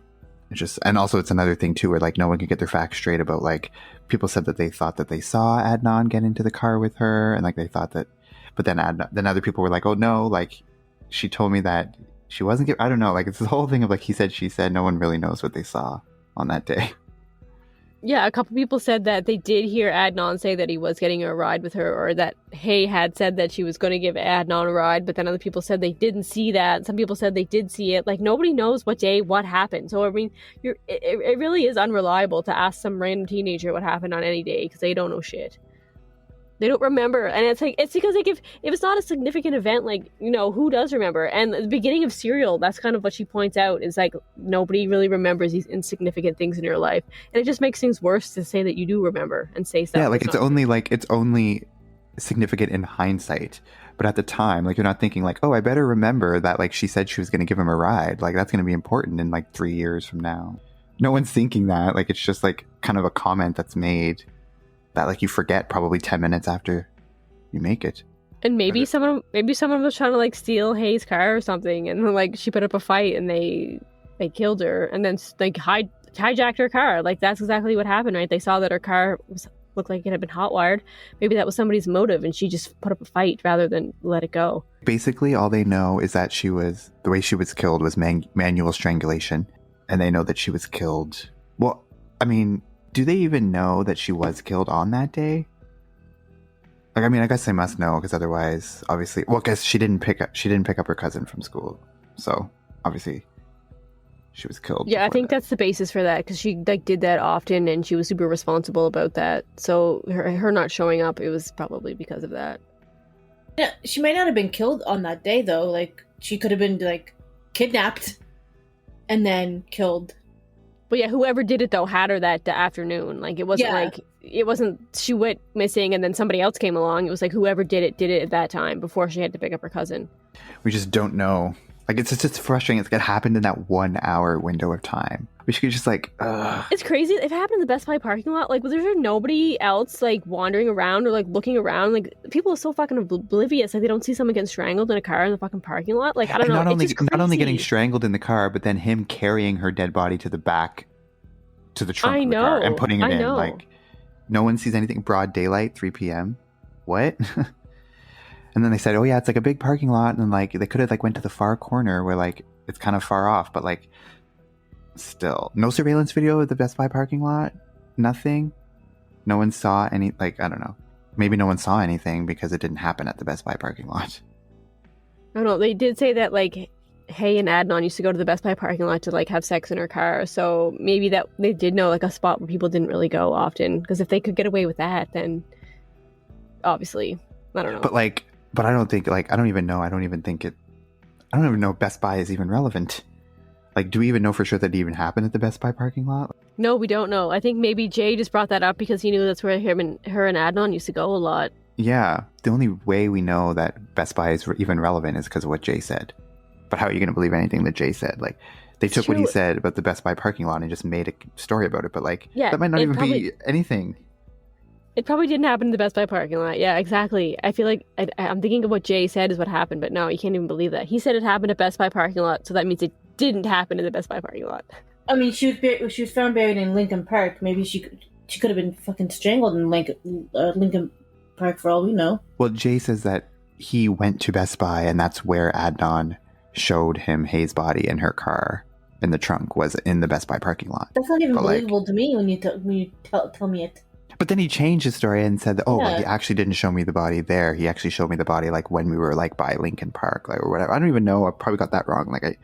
And also it's another thing too, where like no one could get their facts straight about, like, people said that they thought that they saw Adnan get into the car with her, and like they thought that, but then other people were like, oh no, like she told me that she wasn't I don't know, like it's this whole thing of like he said, she said. No one really knows what they saw on that day. Yeah, a couple people said that they did hear Adnan say that he was getting a ride with her, or that Hay had said that she was going to give Adnan a ride, but then other people said they didn't see that. Some people said they did see it. Like, nobody knows what day what happened. So, I mean, it really is unreliable to ask some random teenager what happened on any day, because they don't know shit. They don't remember, and it's because like if it's not a significant event, like, who does remember? And at the beginning of Serial, that's kind of what she points out, is like nobody really remembers these insignificant things in your life, and it just makes things worse to say that you do remember and say stuff. Yeah, like it's only significant in hindsight, but at the time, like, you're not thinking like, oh, I better remember that like she said she was going to give him a ride, like that's going to be important in like 3 years from now. No one's thinking that. Like, it's just like kind of a comment that's made that like you forget probably 10 minutes after you make it. And maybe someone was trying to like steal Hayes' car or something, and like she put up a fight and they killed her, and then like hijacked her car. Like, that's exactly what happened, right? They saw that her car looked like it had been hotwired. Maybe that was somebody's motive, and she just put up a fight rather than let it go. Basically, all they know is that the way she was killed was manual strangulation, and they know that she was killed. Well, I mean, do they even know that she was killed on that day? Like, I mean, I guess they must know, because otherwise, obviously, well, because she didn't pick up her cousin from school, so obviously she was killed. Yeah, I think that's the basis for that, because she like did that often, and she was super responsible about that. So her not showing up, it was probably because of that. Yeah, she might not have been killed on that day though. Like, she could have been like kidnapped and then killed. But yeah, whoever did it though had her that afternoon. Like, it wasn't she went missing and then somebody else came along. It was like whoever did it at that time before she had to pick up her cousin. We just don't know. Like, it's just frustrating. It happened in that 1 hour window of time. We should just like, It's crazy. If it happened in the Best Buy parking lot, like, was there nobody else like wandering around or like looking around? Like, people are so fucking oblivious. Like, they don't see someone getting strangled in a car in the fucking parking lot. Like, I don't know. Not only getting strangled in the car, but then him carrying her dead body to the back, to the trunk of the car and putting it in. Like, no one sees anything. Broad daylight, 3 p.m. What? And then they said, oh yeah, it's like a big parking lot, and like they could have like went to the far corner where like it's kind of far off, but like still no surveillance video of the Best Buy parking lot. Nothing. No one saw any. Like, I don't know. Maybe no one saw anything because it didn't happen at the Best Buy parking lot. I don't know. They did say that like Hay and Adnan used to go to the Best Buy parking lot to like have sex in her car, so maybe that they did know like a spot where people didn't really go often, because if they could get away with that, then obviously, I don't know. But I don't think, like, I don't even know if Best Buy is even relevant. Like, do we even know for sure that it even happened at the Best Buy parking lot? No, we don't know. I think maybe Jay just brought that up because he knew that's where her and Adnan used to go a lot. Yeah. The only way we know that Best Buy is even relevant is because of what Jay said. But how are you going to believe anything that Jay said? Like, they took what he said about the Best Buy parking lot and just made a story about it. But, like, that might not even be anything. It probably didn't happen in the Best Buy parking lot. Yeah, exactly. I feel like I'm thinking of what Jay said is what happened, but no, you can't even believe that. He said it happened at Best Buy parking lot, so that means it didn't happen in the Best Buy parking lot. I mean, she was found buried in Lincoln Park. Maybe she could have been fucking strangled in Lincoln Park for all we know. Well, Jay says that he went to Best Buy, and that's where Adnan showed him Hayes' body in her car in the trunk, was in the Best Buy parking lot. That's not even believable to me when you tell me it. But then he changed his story and said, well, he actually didn't show me the body there. He actually showed me the body like when we were like by Lincoln Park, like, or whatever. I don't even know. I probably got that wrong. Like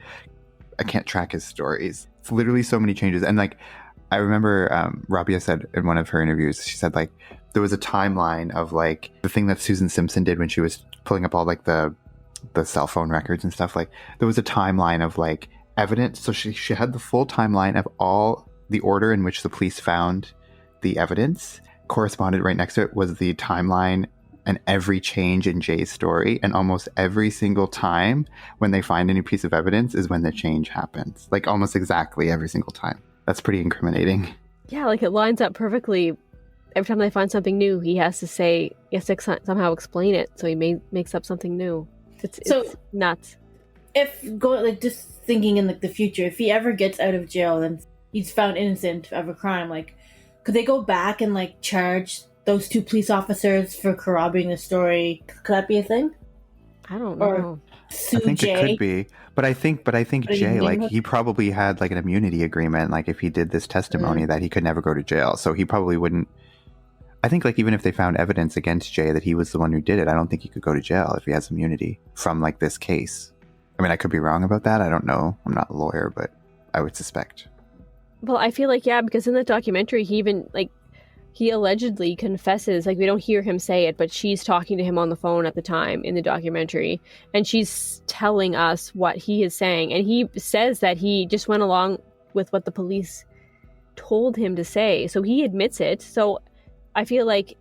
I can't track his stories. It's literally so many changes. And like I remember Rabia said in one of her interviews, she said like there was a timeline of like the thing that Susan Simpson did when she was pulling up all like the cell phone records and stuff. Like there was a timeline of like evidence. So she had the full timeline of all the order in which the police found the evidence. Corresponded right next to it was the timeline and every change in Jay's story, and almost every single time when they find a new piece of evidence is when the change happens, like almost exactly every single time. That's pretty incriminating. Yeah, like it lines up perfectly. Every time they find something new, he has to somehow explain it, so he makes up something new. It's nuts. Just thinking in like the future, if he ever gets out of jail and he's found innocent of a crime, like could they go back and like charge those 2 police officers for corroborating the story? Could that be a thing? I don't know. Sue I think Jay? It could be, but I think Jay, like he probably had like an immunity agreement, like if he did this testimony that he could never go to jail, so he probably wouldn't. I think like even if they found evidence against Jay that he was the one who did it, I don't think he could go to jail if he has immunity from like this case. I mean, I could be wrong about that. I don't know. I'm not a lawyer, but I would suspect. Well, I feel like, yeah, because in the documentary, he allegedly confesses, like we don't hear him say it, but she's talking to him on the phone at the time in the documentary, and she's telling us what he is saying. And he says that he just went along with what the police told him to say. So he admits it. So I feel like,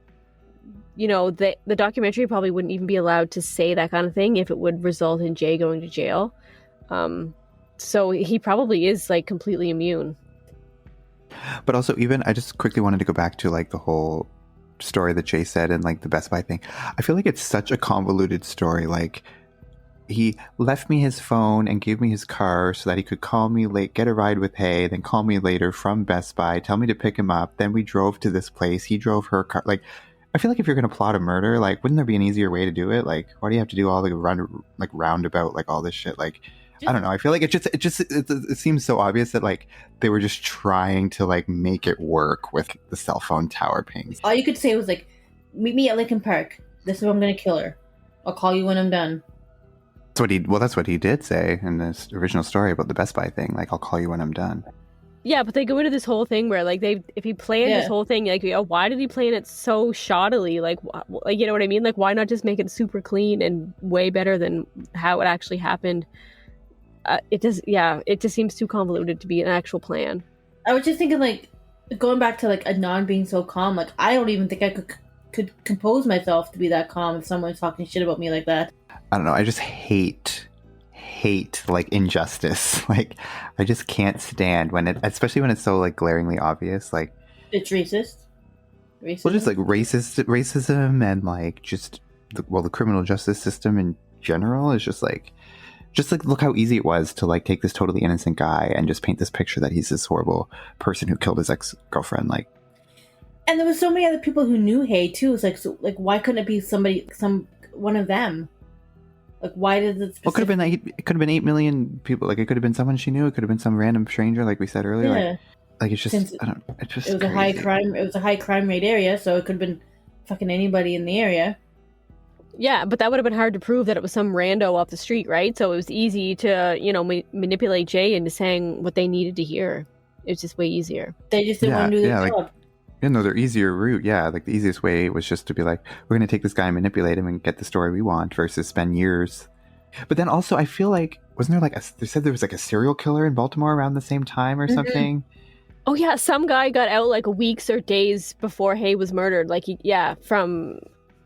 the documentary probably wouldn't even be allowed to say that kind of thing if it would result in Jay going to jail. So he probably is like completely immune. But also, even I just quickly wanted to go back to like the whole story that Jay said and like the Best Buy thing. I feel like it's such a convoluted story. Like he left me his phone and gave me his car so that he could call me late, get a ride with Hay, then call me later from Best Buy, tell me to pick him up. Then we drove to this place. He drove her car. Like, I feel like if you're going to plot a murder, like, wouldn't there be an easier way to do it? Like, why do you have to do all the roundabout, like all this shit? Like, I don't know. I feel like it seems so obvious that like they were just trying to like make it work with the cell phone tower pings. All you could say was like, meet me at Lincoln Park. This is where I'm going to kill her. I'll call you when I'm done. That's what he did say in this original story about the Best Buy thing. Like, I'll call you when I'm done. Yeah, but they go into this whole thing where like if he planned this whole thing, like, why did he plan it so shoddily? Like, you know what I mean? Like, why not just make it super clean and way better than how it actually happened? It just seems too convoluted to be an actual plan. I was just thinking, like, going back to like Adnan being so calm. Like, I don't even think I could compose myself to be that calm if someone's talking shit about me like that. I don't know. I just hate like injustice. Like, I just can't stand especially when it's so like glaringly obvious. Like, it's racist. Well, just like racism and like just the criminal justice system in general is just like look how easy it was to like take this totally innocent guy and just paint this picture that he's this horrible person who killed his ex-girlfriend. Like, and there was so many other people who knew Hay too. It's like why couldn't it be one of them? Like, why did it? Well, it could have been 8 million people. Like, it could have been someone she knew. It could have been some random stranger, like we said earlier. Yeah. Like it's just it was crazy. It was a high crime rate area, so it could have been fucking anybody in the area. Yeah, but that would have been hard to prove that it was some rando off the street, right? So it was easy to, manipulate Jay into saying what they needed to hear. It's just way easier. They just didn't want to do their job. Their easier route, like the easiest way was just to be like, we're going to take this guy and manipulate him and get the story we want versus spend years. But then also, I feel like, wasn't there like they said there was like a serial killer in Baltimore around the same time or something? Oh yeah, some guy got out like weeks or days before Hay was murdered. Like, from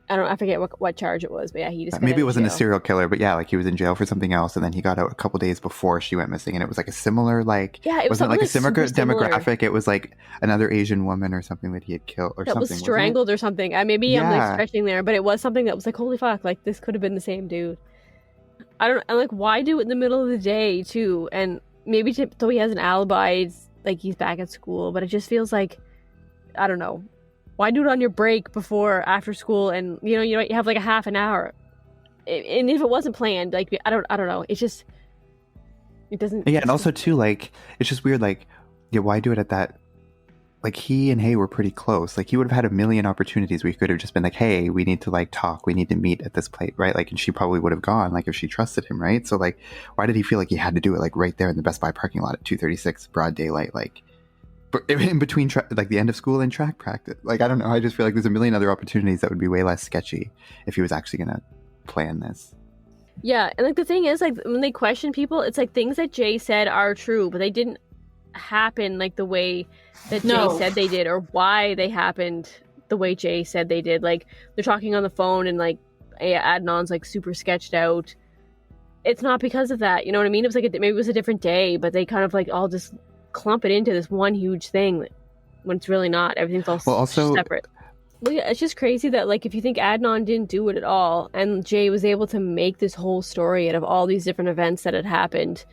I forget what charge it was, but yeah, he just maybe it wasn't a serial killer, but yeah, like he was in jail for something else, and then he got out a couple days before she went missing, and it was like a similar, like, yeah, it wasn't like a similar demographic. Similar. It was like another Asian woman or something that he had killed or that something. Was strangled or something. Maybe Yeah. I'm like stretching there, but it was something that was like, holy fuck, like this could have been the same dude. I'm like, why do it in the middle of the day too? And maybe so he has an alibi, like he's back at school, but it just feels like, I don't know. Why do it on your break before after school? And you have like a half an hour. And if it wasn't planned, like I don't know. It's just it doesn't. Yeah, and also too, like it's just weird. Like, yeah, why do it at that? Like he and Hay were pretty close. Like he would have had a million opportunities where he could have just been like, "Hey, we need to like talk. We need to meet at this place, right?" Like, and she probably would have gone, like if she trusted him, right? So like, why did he feel like he had to do it like right there in the Best Buy parking lot at 2:36 broad daylight, like? In between like the end of school and track practice? Like, I don't know, I just feel like there's a million other opportunities that would be way less sketchy if he was actually gonna plan this. Yeah, and like the thing is, like when they question people, it's like things that Jay said are true, but they didn't happen like the way that Jay said they did, or why they happened the way Jay said they did. Like they're talking on the phone and like Adnan's like super sketched out. It's not because of that, you know what I mean? It was like maybe it was a different day, but they kind of like all just clump it into this one huge thing when it's really not. Everything's all also separate. Well, yeah, it's just crazy that like if you think Adnan didn't do it at all, and Jay was able to make this whole story out of all these different events that had happened,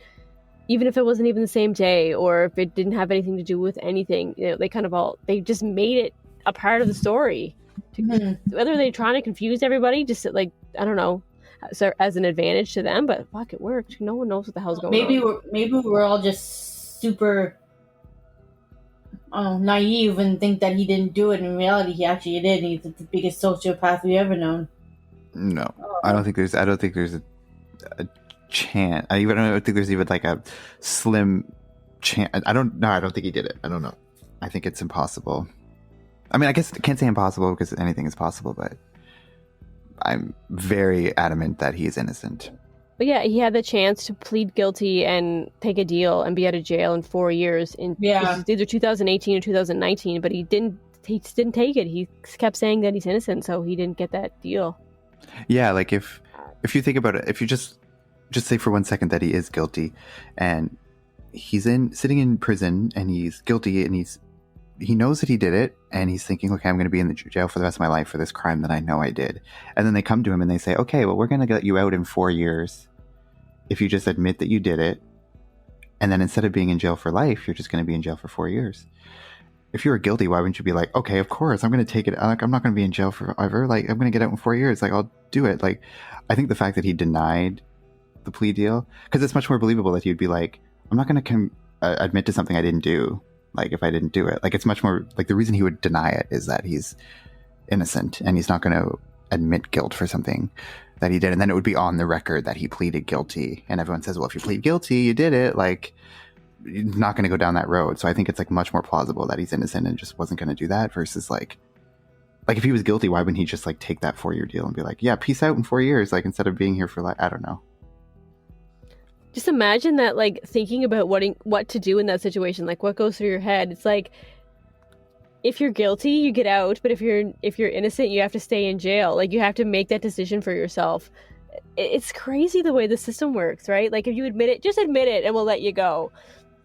even if it wasn't even the same day or if it didn't have anything to do with anything, they just made it a part of the story. Whether they're trying to confuse everybody, just like I don't know, so as an advantage to them, but fuck, it worked. No one knows what the hell's going on. Maybe we're all just super naive and think that he didn't do it. In reality, he actually did. He's the biggest sociopath we've ever known. No, I don't think there's a chance. I don't think there's even like a slim chance. I don't think he did it. I don't know. I think it's impossible. I mean, I guess I can't say impossible because anything is possible, but I'm very adamant that he is innocent. But yeah, he had the chance to plead guilty and take a deal and be out of jail in 4 years. Either 2018 or 2019, but he didn't take it. He kept saying that he's innocent, so he didn't get that deal. Yeah, like if you think about it, if you just say for 1 second that he is guilty, and he's sitting in prison and he's guilty and he knows that he did it, and he's thinking, okay, I'm going to be in the jail for the rest of my life for this crime that I know I did. And then they come to him and they say, okay, well, we're going to get you out in 4 years if you just admit that you did it. And then instead of being in jail for life, you're just going to be in jail for 4 years. If you were guilty, why wouldn't you be like, okay, of course, I'm going to take it. Like, I'm not going to be in jail forever. Like, I'm going to get out in 4 years. Like, I'll do it. Like, I think the fact that he denied the plea deal, because it's much more believable that he'd be like, I'm not going to admit to something I didn't do. Like, if I didn't do it, like, it's much more like the reason he would deny it is that he's innocent and he's not going to admit guilt for something that he did. And then it would be on the record that he pleaded guilty. And everyone says, well, if you plead guilty, you did it. Like, you're not going to go down that road. So I think it's like much more plausible that he's innocent and just wasn't going to do that versus like if he was guilty, why wouldn't he just like take that 4-year deal and be like, yeah, peace out in 4 years, like instead of being here for like, I don't know. Just imagine that, like, thinking about what to do in that situation, like what goes through your head. It's like, if you're guilty, you get out, but if you're innocent, you have to stay in jail. Like, you have to make that decision for yourself. It's crazy the way the system works, right? Like, if you admit it, just admit it, and we'll let you go.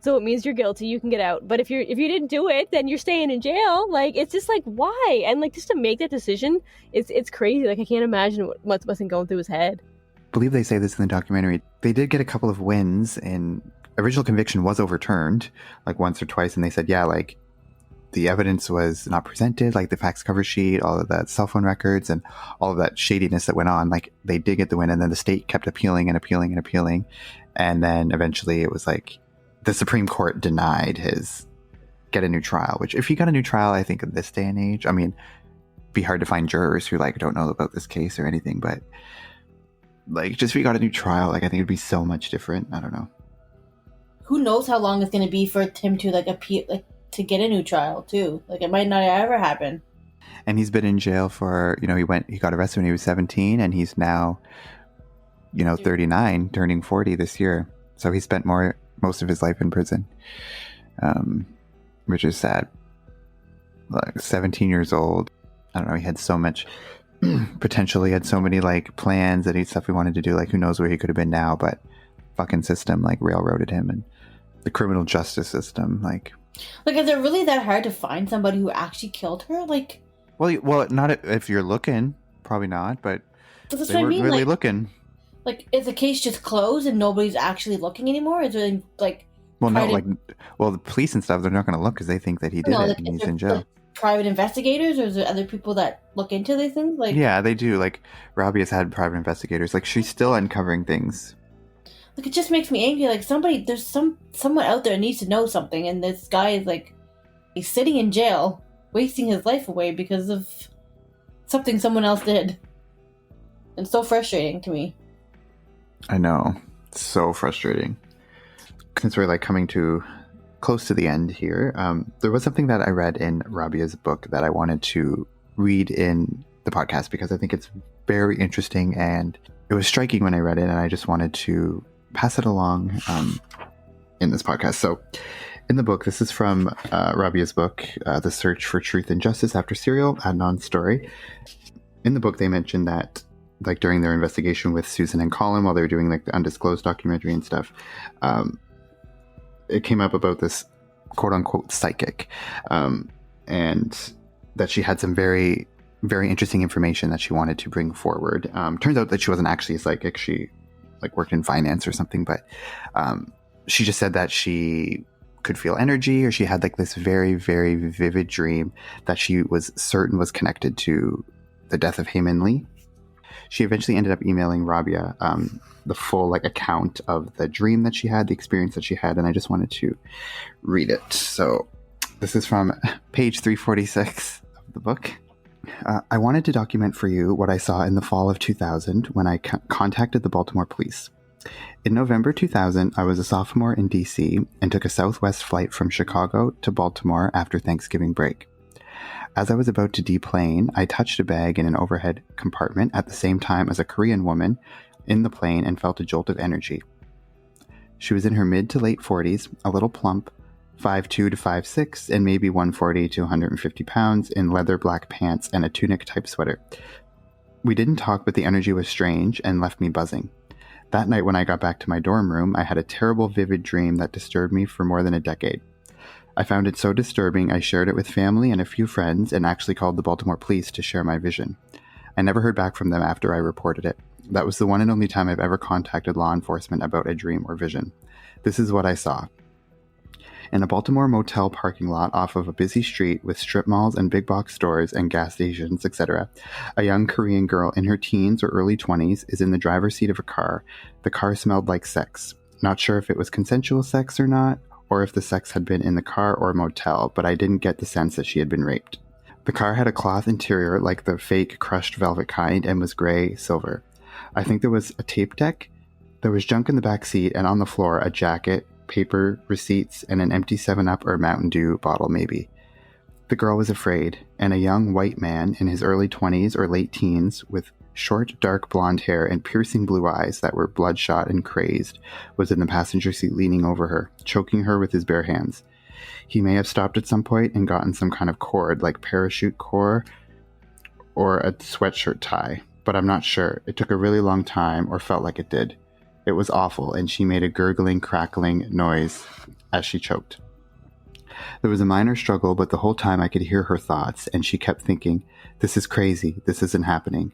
So it means you're guilty, you can get out. But if you didn't do it, then you're staying in jail. Like, it's just like, why? And like, just to make that decision, it's crazy. Like, I can't imagine what wasn't going through his head. I believe they say this in the documentary. They did get a couple of wins, and original conviction was overturned like once or twice, and they said, yeah, like the evidence was not presented, like the fax cover sheet, all of that cell phone records and all of that shadiness that went on, like they did get the win. And then the state kept appealing and appealing and appealing, and then eventually it was like the Supreme Court denied his get a new trial, which if you got a new trial, I think in this day and age, I mean, it'd be hard to find jurors who like don't know about this case or anything, but like, just if you got a new trial, like, I think it'd be so much different. I don't know. Who knows how long it's going to be for him to, like, appeal, like, to get a new trial, too. Like, it might not ever happen. And he's been in jail for, he got arrested when he was 17, and he's now, 39, turning 40 this year. So he spent most of his life in prison, which is sad. Like, 17 years old. I don't know, he had so much potentially had so many like plans and stuff he wanted to do. Like, who knows where he could have been now, but fucking system like railroaded him, and the criminal justice system, like is it really that hard to find somebody who actually killed her? Like, well, not if you're looking, probably not, but that's they what I weren't mean. really Like, looking. like, is the case just closed and nobody's actually looking anymore? Is it like, well, no, like, well, the police and stuff, they're not going to look because they think that he did it and he's in jail. Like, private investigators, or is there other people that look into these things? Like, yeah, they do. Like, Rabia's had private investigators. Like, she's still uncovering things. Like, it just makes me angry. Like, there's someone out there needs to know something, and this guy is like, he's sitting in jail, wasting his life away because of something someone else did. And it's so frustrating to me. I know. It's so frustrating. Since we're like coming to close to the end here, there was something that I read in Rabia's book that I wanted to read in the podcast because I think it's very interesting, and it was striking when I read it, and I just wanted to pass it along in this podcast. So in the book, this is from Rabia's book, The Search for Truth and Justice After Serial, Adnan's story. In the book, they mentioned that like during their investigation with Susan and Colin, while they were doing like the Undisclosed documentary and stuff, it came up about this quote unquote psychic, and that she had some very, very interesting information that she wanted to bring forward. Turns out that she wasn't actually a psychic. She like worked in finance or something, but she just said that she could feel energy, or she had like this very, very vivid dream that she was certain was connected to the death of Heyman Lee. She eventually ended up emailing Rabia the full like account of the dream that she had, the experience that she had, and I just wanted to read it. So this is from page 346 of the book. I wanted to document for you what I saw in the fall of 2000 when I contacted the Baltimore police. In November 2000, I was a sophomore in DC and took a Southwest flight from Chicago to Baltimore after Thanksgiving break. As I was about to deplane, I touched a bag in an overhead compartment at the same time as a Korean woman in the plane and felt a jolt of energy. She was in her mid to late 40s, a little plump, 5'2" to 5'6", and maybe 140 to 150 pounds, in leather black pants and a tunic-type sweater. We didn't talk, but the energy was strange and left me buzzing. That night when I got back to my dorm room, I had a terrible vivid dream that disturbed me for more than a decade. I found it so disturbing I shared it with family and a few friends and actually called the Baltimore police to share my vision. I never heard back from them after I reported it. That was the one and only time I've ever contacted law enforcement about a dream or vision. This is what I saw. In a Baltimore motel parking lot off of a busy street with strip malls and big box stores and gas stations, etc., a young Korean girl in her teens or early 20s is in the driver's seat of a car. The car smelled like sex. Not sure if it was consensual sex or not, or if the sex had been in the car or motel, but I didn't get the sense that she had been raped. The car had a cloth interior like the fake crushed velvet kind and was gray-silver. I think there was a tape deck. There was junk in the back seat, and on the floor a jacket, paper, receipts, and an empty 7-Up or Mountain Dew bottle maybe. The girl was afraid, and a young white man in his early 20s or late teens with short, dark blonde hair and piercing blue eyes that were bloodshot and crazed was in the passenger seat leaning over her, choking her with his bare hands. He may have stopped at some point and gotten some kind of cord, like parachute cord or a sweatshirt tie, but I'm not sure. It took a really long time, or felt like it did. It was awful, and she made a gurgling, crackling noise as she choked. There was a minor struggle, but the whole time I could hear her thoughts, and she kept thinking, "This is crazy, this isn't happening."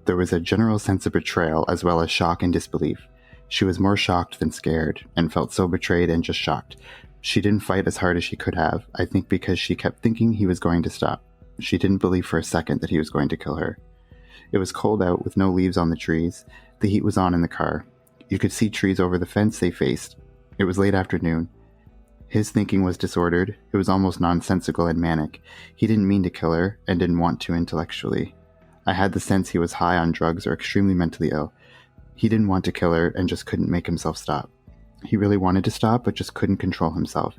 There was a general sense of betrayal, as well as shock and disbelief. She was more shocked than scared, and felt so betrayed and just shocked. She didn't fight as hard as she could have, I think because she kept thinking he was going to stop. She didn't believe for a second that he was going to kill her. It was cold out with no leaves on the trees. The heat was on in the car. You could see trees over the fence they faced. It was late afternoon. His thinking was disordered. It was almost nonsensical and manic. He didn't mean to kill her, and didn't want to intellectually. I had the sense he was high on drugs or extremely mentally ill. He didn't want to kill her and just couldn't make himself stop. He really wanted to stop, but just couldn't control himself.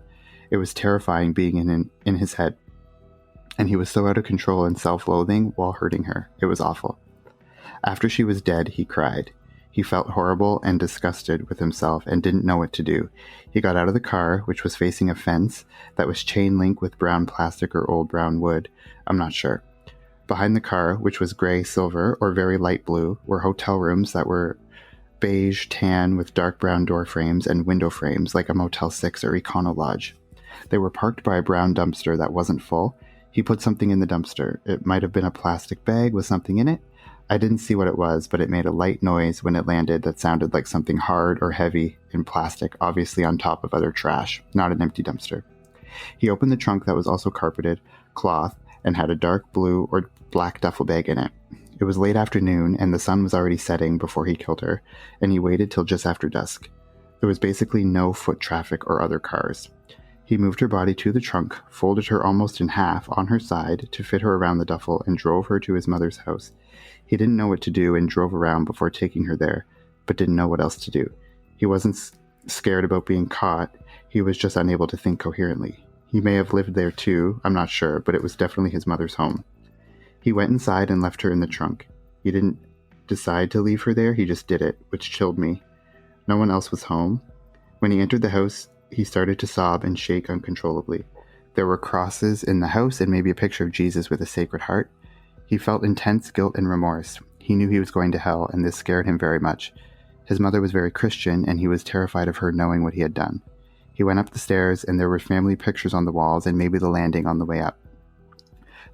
It was terrifying being in his head. And he was so out of control and self-loathing while hurting her. It was awful. After she was dead, he cried. He felt horrible and disgusted with himself and didn't know what to do. He got out of the car, which was facing a fence that was chain link with brown plastic or old brown wood. I'm not sure. Behind the car, which was gray, silver, or very light blue, were hotel rooms that were beige tan with dark brown door frames and window frames like a Motel 6 or Econo Lodge. They were parked by a brown dumpster that wasn't full. He put something in the dumpster. It might have been a plastic bag with something in it. I didn't see what it was, but it made a light noise when it landed that sounded like something hard or heavy in plastic, obviously on top of other trash, not an empty dumpster. He opened the trunk that was also carpeted, cloth, and had a dark blue or black duffel bag in it. It was late afternoon, and the sun was already setting before he killed her, and he waited till just after dusk. There was basically no foot traffic or other cars. He moved her body to the trunk, folded her almost in half on her side to fit her around the duffel, and drove her to his mother's house. He didn't know what to do and drove around before taking her there, but didn't know what else to do. He wasn't scared about being caught. He was just unable to think coherently. He may have lived there too, I'm not sure, but it was definitely his mother's home. He went inside and left her in the trunk. He didn't decide to leave her there, he just did it, which chilled me. No one else was home. When he entered the house, he started to sob and shake uncontrollably. There were crosses in the house and maybe a picture of Jesus with a Sacred Heart. He felt intense guilt and remorse. He knew he was going to hell, and this scared him very much. His mother was very Christian, and he was terrified of her knowing what he had done. He went up the stairs, and there were family pictures on the walls and maybe the landing on the way up.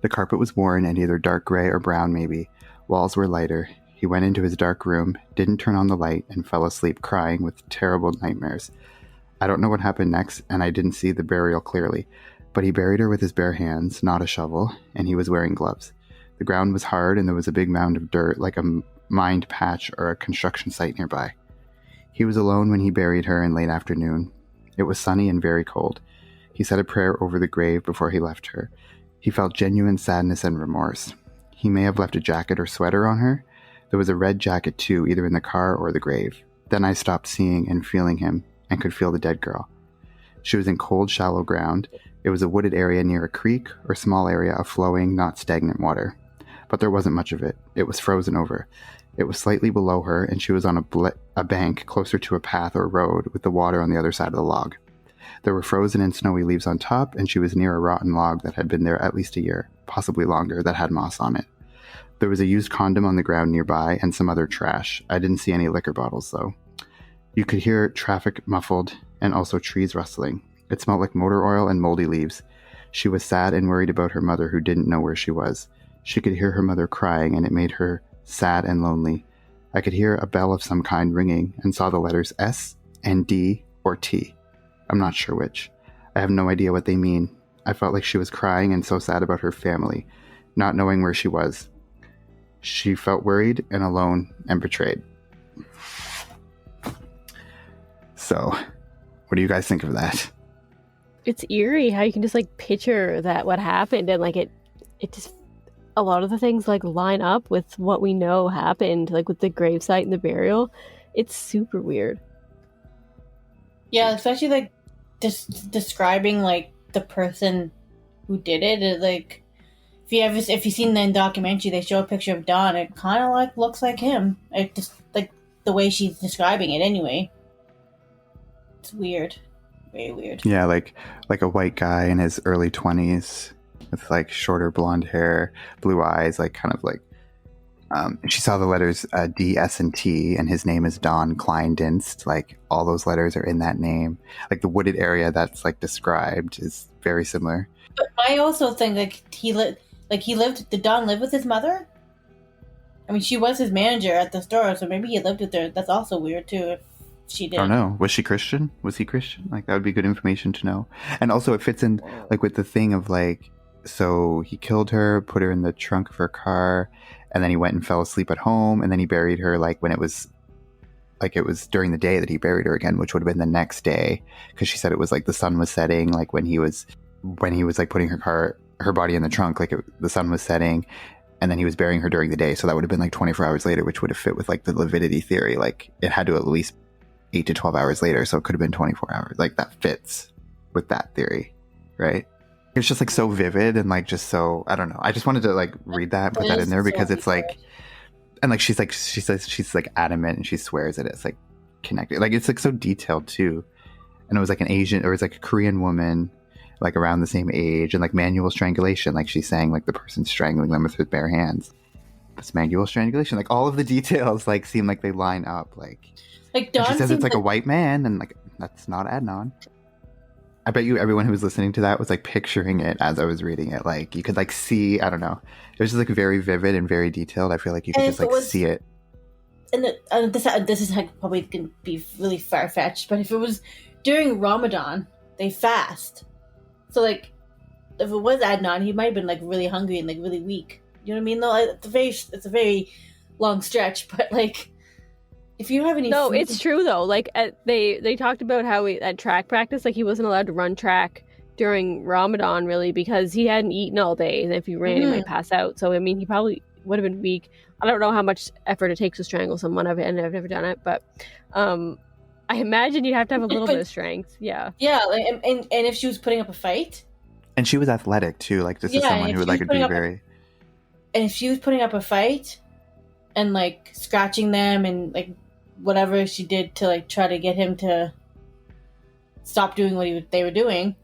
The carpet was worn and either dark gray or brown maybe. Walls were lighter. He went into his dark room, didn't turn on the light, and fell asleep crying with terrible nightmares. I don't know what happened next, and I didn't see the burial clearly, but he buried her with his bare hands, not a shovel, and he was wearing gloves. The ground was hard, and there was a big mound of dirt, like a mined patch or a construction site nearby. He was alone when he buried her in late afternoon. It was sunny and very cold. He said a prayer over the grave before he left her. He felt genuine sadness and remorse. He may have left a jacket or sweater on her. There was a red jacket too, either in the car or the grave. Then I stopped seeing and feeling him, and could feel the dead girl. She was in cold, shallow ground. It was a wooded area near a creek or small area of flowing, not stagnant water. But there wasn't much of it. It was frozen over. It was slightly below her, and she was on a bank closer to a path or road with the water on the other side of the log. There were frozen and snowy leaves on top, and she was near a rotten log that had been there at least a year, possibly longer, that had moss on it. There was a used condom on the ground nearby and some other trash. I didn't see any liquor bottles, though. You could hear traffic muffled and also trees rustling. It smelled like motor oil and moldy leaves. She was sad and worried about her mother, who didn't know where she was. She could hear her mother crying, and it made her sad and lonely. I could hear a bell of some kind ringing and saw the letters S and D or T. I'm not sure which. I have no idea what they mean. I felt like she was crying and so sad about her family, not knowing where she was. She felt worried and alone and betrayed. So, what do you guys think of that? It's eerie how you can just like picture that what happened, and like it just, a lot of the things like line up with what we know happened, like with the gravesite and the burial. It's super weird. Yeah, especially like just describing like the person who did it. Like if you've seen the documentary, they show a picture of Don. It kind of like looks like him. It just like the way she's describing it anyway. It's weird. Very weird. Yeah, like a white guy in his early 20s with like shorter blonde hair, blue eyes, like kind of like she saw the letters D, S, and T, and his name is Don Clinedinst. Like all those letters are in that name. Like the wooded area that's like described is very similar. But I also think did Don live with his mother? I mean, she was his manager at the store, so maybe he lived with her. That's also weird too. If she did. I don't know. Was she Christian? Was he Christian? Like that would be good information to know. And also it fits in like with the thing of like, so he killed her, put her in the trunk of her car, and then he went and fell asleep at home, and then he buried her like when it was during the day that he buried her again, which would have been the next day, because she said it was like the sun was setting, like when he was like putting her body in the trunk, like the sun was setting, and then he was burying her during the day, so that would have been like 24 hours later, which would have fit with like the lividity theory. Like it had to at least 8 to 12 hours later, so it could have been 24 hours. Like that fits with that theory, right? It's just like so vivid and like just so, I don't know. I just wanted to like read that, put that in there because it's like, and like she says she's like adamant and she swears that it's like connected. Like it's like so detailed too. And it was like an Asian, or it was like a Korean woman. like around the same age, and like manual strangulation, like she's saying like the person's strangling them with his bare hands. This manual strangulation, like all of the details like seem like they line up. Like Dawn, she says it's like a white man, and like that's not Adnan. I bet you everyone who was listening to that was like picturing it as I was reading it. Like you could like see, I don't know, it was just like very vivid and very detailed. I feel like you could just like see it. And this is like probably going to be really far fetched, but if it was during Ramadan, they fast. So like, if it was Adnan, he might have been like really hungry and like really weak. You know what I mean? Though it's a very long stretch, but like, if you have any, no, it's true though. Like they talked about how at track practice, like he wasn't allowed to run track during Ramadan really because he hadn't eaten all day, and if he ran, he might pass out. So I mean, he probably would have been weak. I don't know how much effort it takes to strangle someone. I've never done it, but I imagine you'd have to have a little bit of strength. Yeah. Yeah, and if she was putting up a fight, and she was athletic too. Like this is someone who would like would be very. And if she was putting up a fight, and like scratching them and like whatever she did to like try to get him to stop doing what they were doing.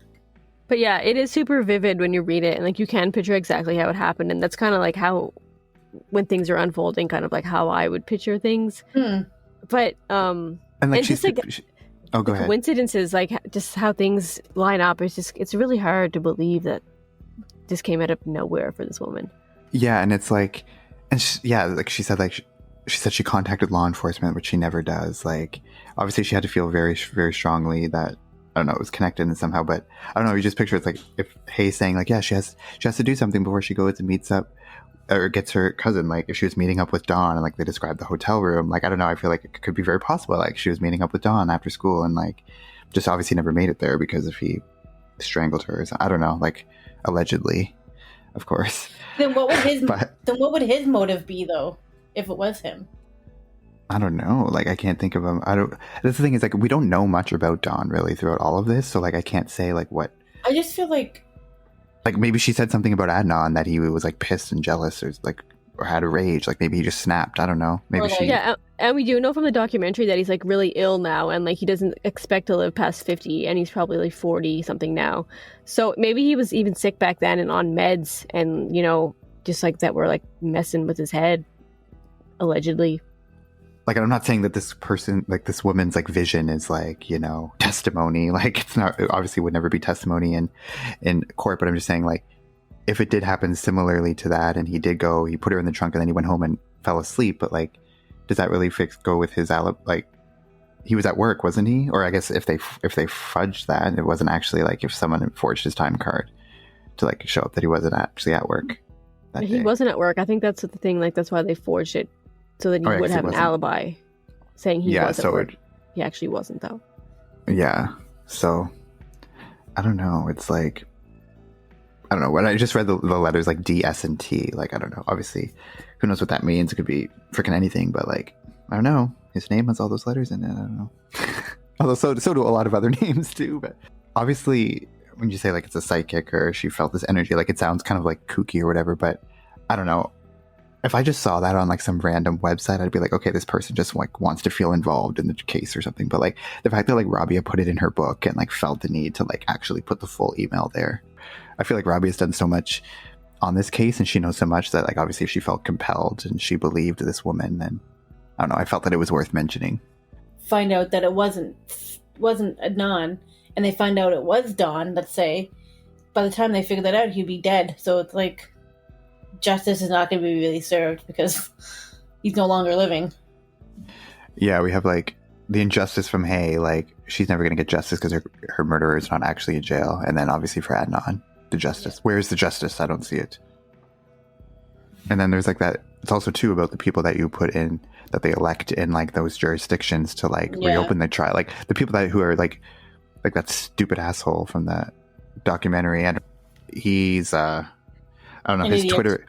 But yeah, it is super vivid when you read it, and like you can picture exactly how it happened, and that's kind of like how. When things are unfolding, kind of like how I would picture things. But and like she's just, like, oh, go ahead. Coincidences, like just how things line up. It's really hard to believe that this came out of nowhere for this woman. Yeah, and it's like, and like she said, like she said she contacted law enforcement, which she never does. Like obviously she had to feel very, very strongly that I don't know, it was connected and somehow, but I don't know. You just picture it's like if Hayes saying like, yeah, she has to do something before she goes and meets up. Or gets her cousin, like if she was meeting up with Dawn and like they described the hotel room, like I don't know, I feel like it could be very possible like she was meeting up with Dawn after school and like just obviously never made it there because if he strangled her, I don't know, like allegedly, of course. Then what would his motive be though, if it was him? I don't know, like I can't think of him. That's the thing is like we don't know much about Dawn really throughout all of this, so like I can't say like what. I just feel like maybe she said something about Adnan that he was like pissed and jealous or had a rage. Like maybe he just snapped. I don't know. Maybe she. Yeah, and we do know from the documentary that he's like really ill now, and like he doesn't expect to live past 50, and he's probably like 40 something now. So maybe he was even sick back then and on meds, and you know, just like that were like messing with his head, allegedly. Like I'm not saying that this person, like this woman's like vision is like, you know, testimony. Like it's not, it obviously would never be testimony in court, but I'm just saying like if it did happen similarly to that and he put her in the trunk and then he went home and fell asleep, but like does that really go with his alibi? Like he was at work, wasn't he? Or I guess if they fudged that, it wasn't actually like if someone forged his time card to like show up that he wasn't actually at work. He wasn't at work. I think that's the thing. Like that's why they forged it. So that he would have an alibi saying he was at work. He actually wasn't, though. Yeah. So, I don't know. It's like, I don't know. When I just read the letters like D, S, and T, like, I don't know. Obviously, who knows what that means? It could be freaking anything, but like, I don't know. His name has all those letters in it. I don't know. Although, so do a lot of other names too. But obviously, when you say like it's a psychic or she felt this energy, like it sounds kind of like kooky or whatever, but I don't know. If I just saw that on like some random website, I'd be like, okay, this person just like wants to feel involved in the case or something. But like the fact that like Rabia put it in her book and like felt the need to like actually put the full email there. I feel like Rabia's done so much on this case and she knows so much that like obviously if she felt compelled and she believed this woman, then I don't know, I felt that it was worth mentioning. Find out that it wasn't Adnan and they find out it was Dawn, let's say. By the time they figure that out, he'd be dead. So it's like justice is not going to be really served because he's no longer living. Yeah, we have like the injustice from Hay, like she's never going to get justice because her murderer is not actually in jail. And then obviously for Adnan, the justice. Yeah. Where's the justice? I don't see it. And then there's like that. It's also too about the people that you put in, that they elect in like those jurisdictions to like reopen the trial. Like the people who are like that stupid asshole from the documentary. And he's, I don't know, his Twitter,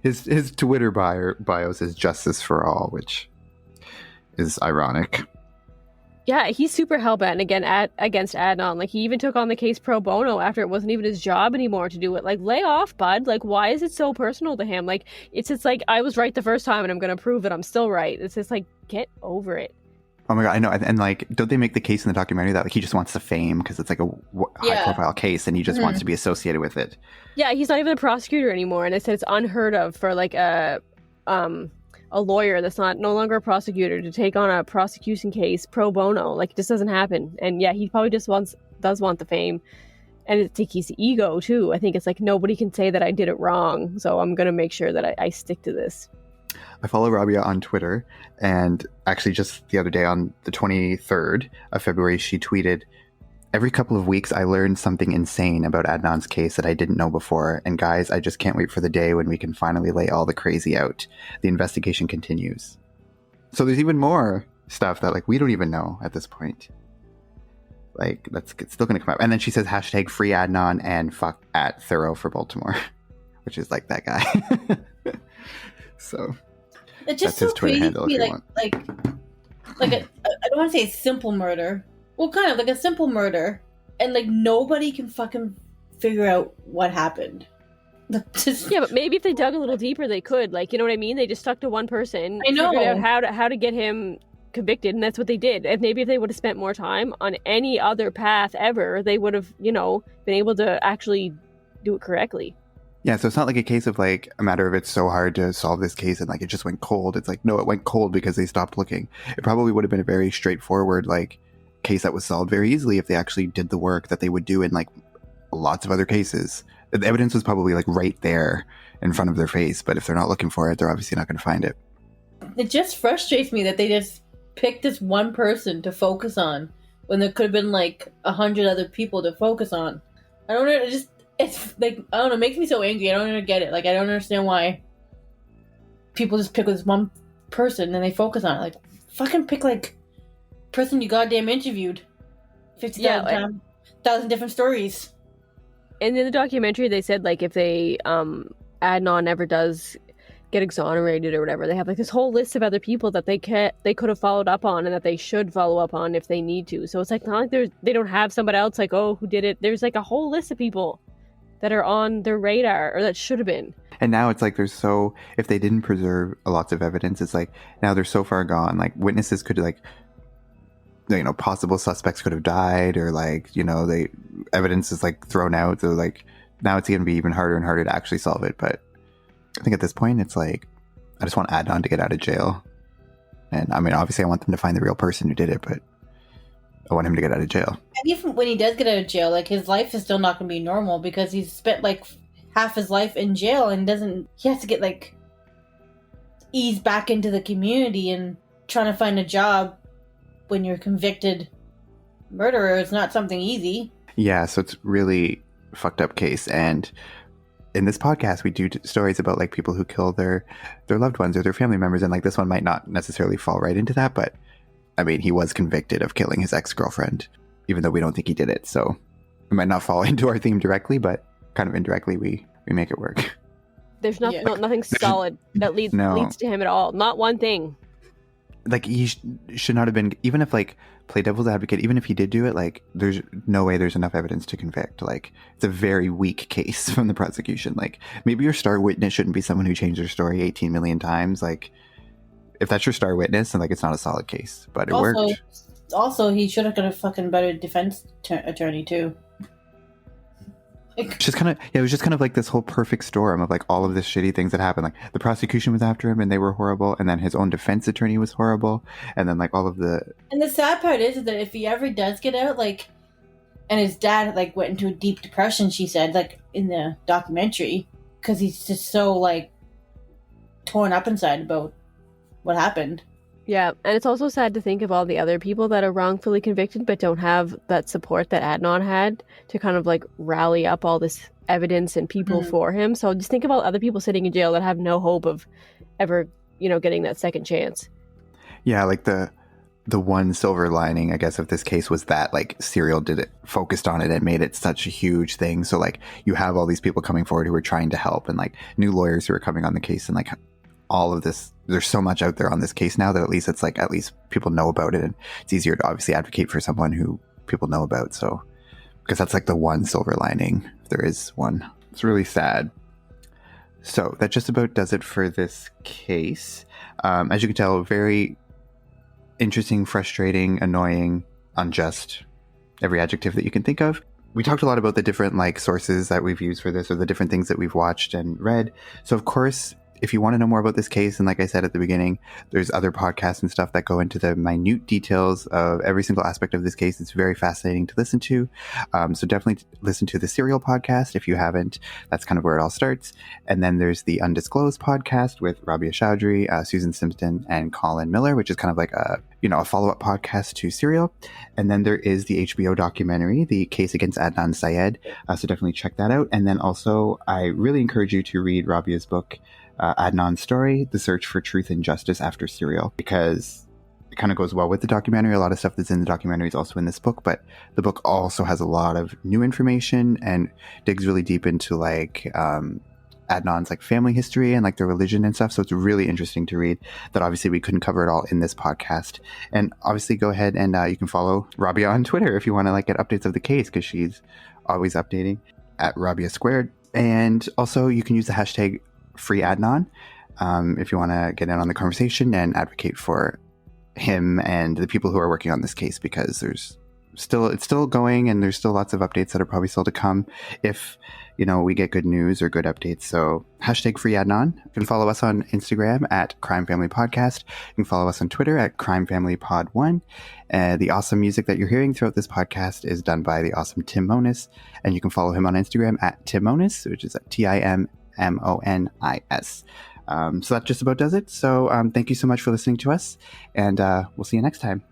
his Twitter bio says justice for all, which is ironic. Yeah, he's super hellbent against Adnan. Like he even took on the case pro bono after it wasn't even his job anymore to do it. Like lay off, bud. Like why is it so personal to him? Like it's like I was right the first time and I'm gonna prove that I'm still right. It's just like get over it. Oh my god, I know. And like, don't they make the case in the documentary that like he just wants the fame because it's like a high profile case and he just wants to be associated with it? Yeah, he's not even a prosecutor anymore, and they said it's unheard of for like a lawyer that's no longer a prosecutor to take on a prosecution case pro bono. Like, it just doesn't happen. And yeah, he probably just does want the fame. And I think he's ego too. I think it's like, nobody can say that I did it wrong, so I'm gonna make sure that I stick to this. I follow Rabia on Twitter, and actually just the other day on the 23rd of February, she tweeted, "Every couple of weeks I learn something insane about Adnan's case that I didn't know before. And guys, I just can't wait for the day when we can finally lay all the crazy out. The investigation continues." So there's even more stuff that like we don't even know at this point. Like, it's still going to come up. And then she says hashtag free Adnan and fuck at Thorough for Baltimore, which is like that guy. So it's just that's his so Twitter crazy handle if you want. I don't want to say a simple murder. Well, kind of like a simple murder, and like nobody can fucking figure out what happened. Yeah, but maybe if they dug a little deeper, they could. Like, you know what I mean? They just stuck to one person. I know. Figured out how to get him convicted, and that's what they did. And maybe if they would have spent more time on any other path ever, they would have, been able to actually do it correctly. Yeah, so it's not like a case of like a matter of it's so hard to solve this case and like it just went cold. It's like, no, it went cold because they stopped looking. It probably would have been a very straightforward like case that was solved very easily if they actually did the work that they would do in like lots of other cases. The evidence was probably like right there in front of their face, but if they're not looking for it, they're obviously not going to find it. It just frustrates me that they just picked this one person to focus on when there could have been like 100 other people to focus on. I don't know, it's like, I don't know, it makes me so angry. I don't get it. Like, I don't understand why people just pick this one person and they focus on it. Like, fucking pick like person you goddamn interviewed 50,000 times, 1,000 different stories. And in the documentary, they said like if they Adnan never does get exonerated or whatever, they have like this whole list of other people that they could have followed up on and that they should follow up on if they need to. So it's like not like they don't have somebody else like, oh, who did it. There's like a whole list of people that are on their radar, or that should have been. And now it's like if they didn't preserve lots of evidence, it's like now they're so far gone. Like witnesses could like, possible suspects could have died, or like, evidence is like thrown out. So like now it's going to be even harder and harder to actually solve it. But I think at this point it's like, I just want Adnan to get out of jail. And I mean, obviously I want them to find the real person who did it, but I want him to get out of jail. And even when he does get out of jail, like his life is still not going to be normal because he's spent like half his life in jail and he has to get like eased back into the community, and trying to find a job when you're convicted murderer is not something easy. Yeah, so it's really fucked up case. And in this podcast, we do stories about like people who kill their loved ones or their family members, and like this one might not necessarily fall right into that, but I mean, he was convicted of killing his ex-girlfriend, even though we don't think he did it. So it might not fall into our theme directly, but kind of indirectly we make it work. There's nothing solid that leads to him at all. Not one thing. Like he should not have been, even if like play devil's advocate, even if he did do it, like there's no way there's enough evidence to convict. Like it's a very weak case from the prosecution. Like maybe your star witness shouldn't be someone who changed their story 18 million times. Like if that's your star witness, then like it's not a solid case, but it worked. Also, he should have got a fucking better defense attorney too. It was just kind of like this whole perfect storm of like all of this shitty things that happened. Like the prosecution was after him and they were horrible, and then his own defense attorney was horrible, and then like all of the. And the sad part is that if he ever does get out, like, and his dad like went into a deep depression, she said, like in the documentary, because he's just so like torn up inside about what happened. Yeah, and it's also sad to think of all the other people that are wrongfully convicted but don't have that support that Adnan had to kind of like rally up all this evidence and people for him. So just think about other people sitting in jail that have no hope of ever, getting that second chance. Yeah, like the one silver lining, I guess, of this case was that like Serial did it, focused on it, and made it such a huge thing. So like you have all these people coming forward who are trying to help, and like new lawyers who are coming on the case, and like all of this. There's so much out there on this case now that at least people know about it, and it's easier to obviously advocate for someone who people know about. So, because that's like the one silver lining, if there is one. It's really sad. So that just about does it for this case. As you can tell, very interesting, frustrating, annoying, unjust, every adjective that you can think of. We talked a lot about the different like sources that we've used for this, or the different things that we've watched and read. So of course, if you want to know more about this case, and like I said at the beginning, there's other podcasts and stuff that go into the minute details of every single aspect of this case. It's very fascinating to listen to. So definitely listen to the Serial podcast if you haven't. That's kind of where it all starts. And then there's the Undisclosed podcast with Rabia Chaudry, Susan Simpson, and Colin Miller, which is kind of like a follow-up podcast to Serial. And then there is the HBO documentary, The Case Against Adnan Syed. So definitely check that out. And then also, I really encourage you to read Rabia's book, Adnan's Story, The Search for Truth and Justice After Serial, because it kind of goes well with the documentary. A lot of stuff that's in the documentary is also in this book, but the book also has a lot of new information and digs really deep into like Adnan's like family history and like their religion and stuff. So it's really interesting to read. That obviously we couldn't cover it all in this podcast. And obviously go ahead and you can follow Rabia on Twitter if you want to like get updates of the case, because she's always updating at Rabia Squared. And also you can use the hashtag Free Adnan if you want to get in on the conversation and advocate for him and the people who are working on this case, because it's still going and there's still lots of updates that are probably still to come if we get good news or good updates. So hashtag Free Adnan. You can follow us on Instagram at Crime Family Podcast. You can follow us on Twitter at Crime Family Pod 1. The awesome music that you're hearing throughout this podcast is done by the awesome Tim Monis, and you can follow him on Instagram at Tim Monis, which is at TIMMONIS. So that just about does it. So thank you so much for listening to us, and we'll see you next time.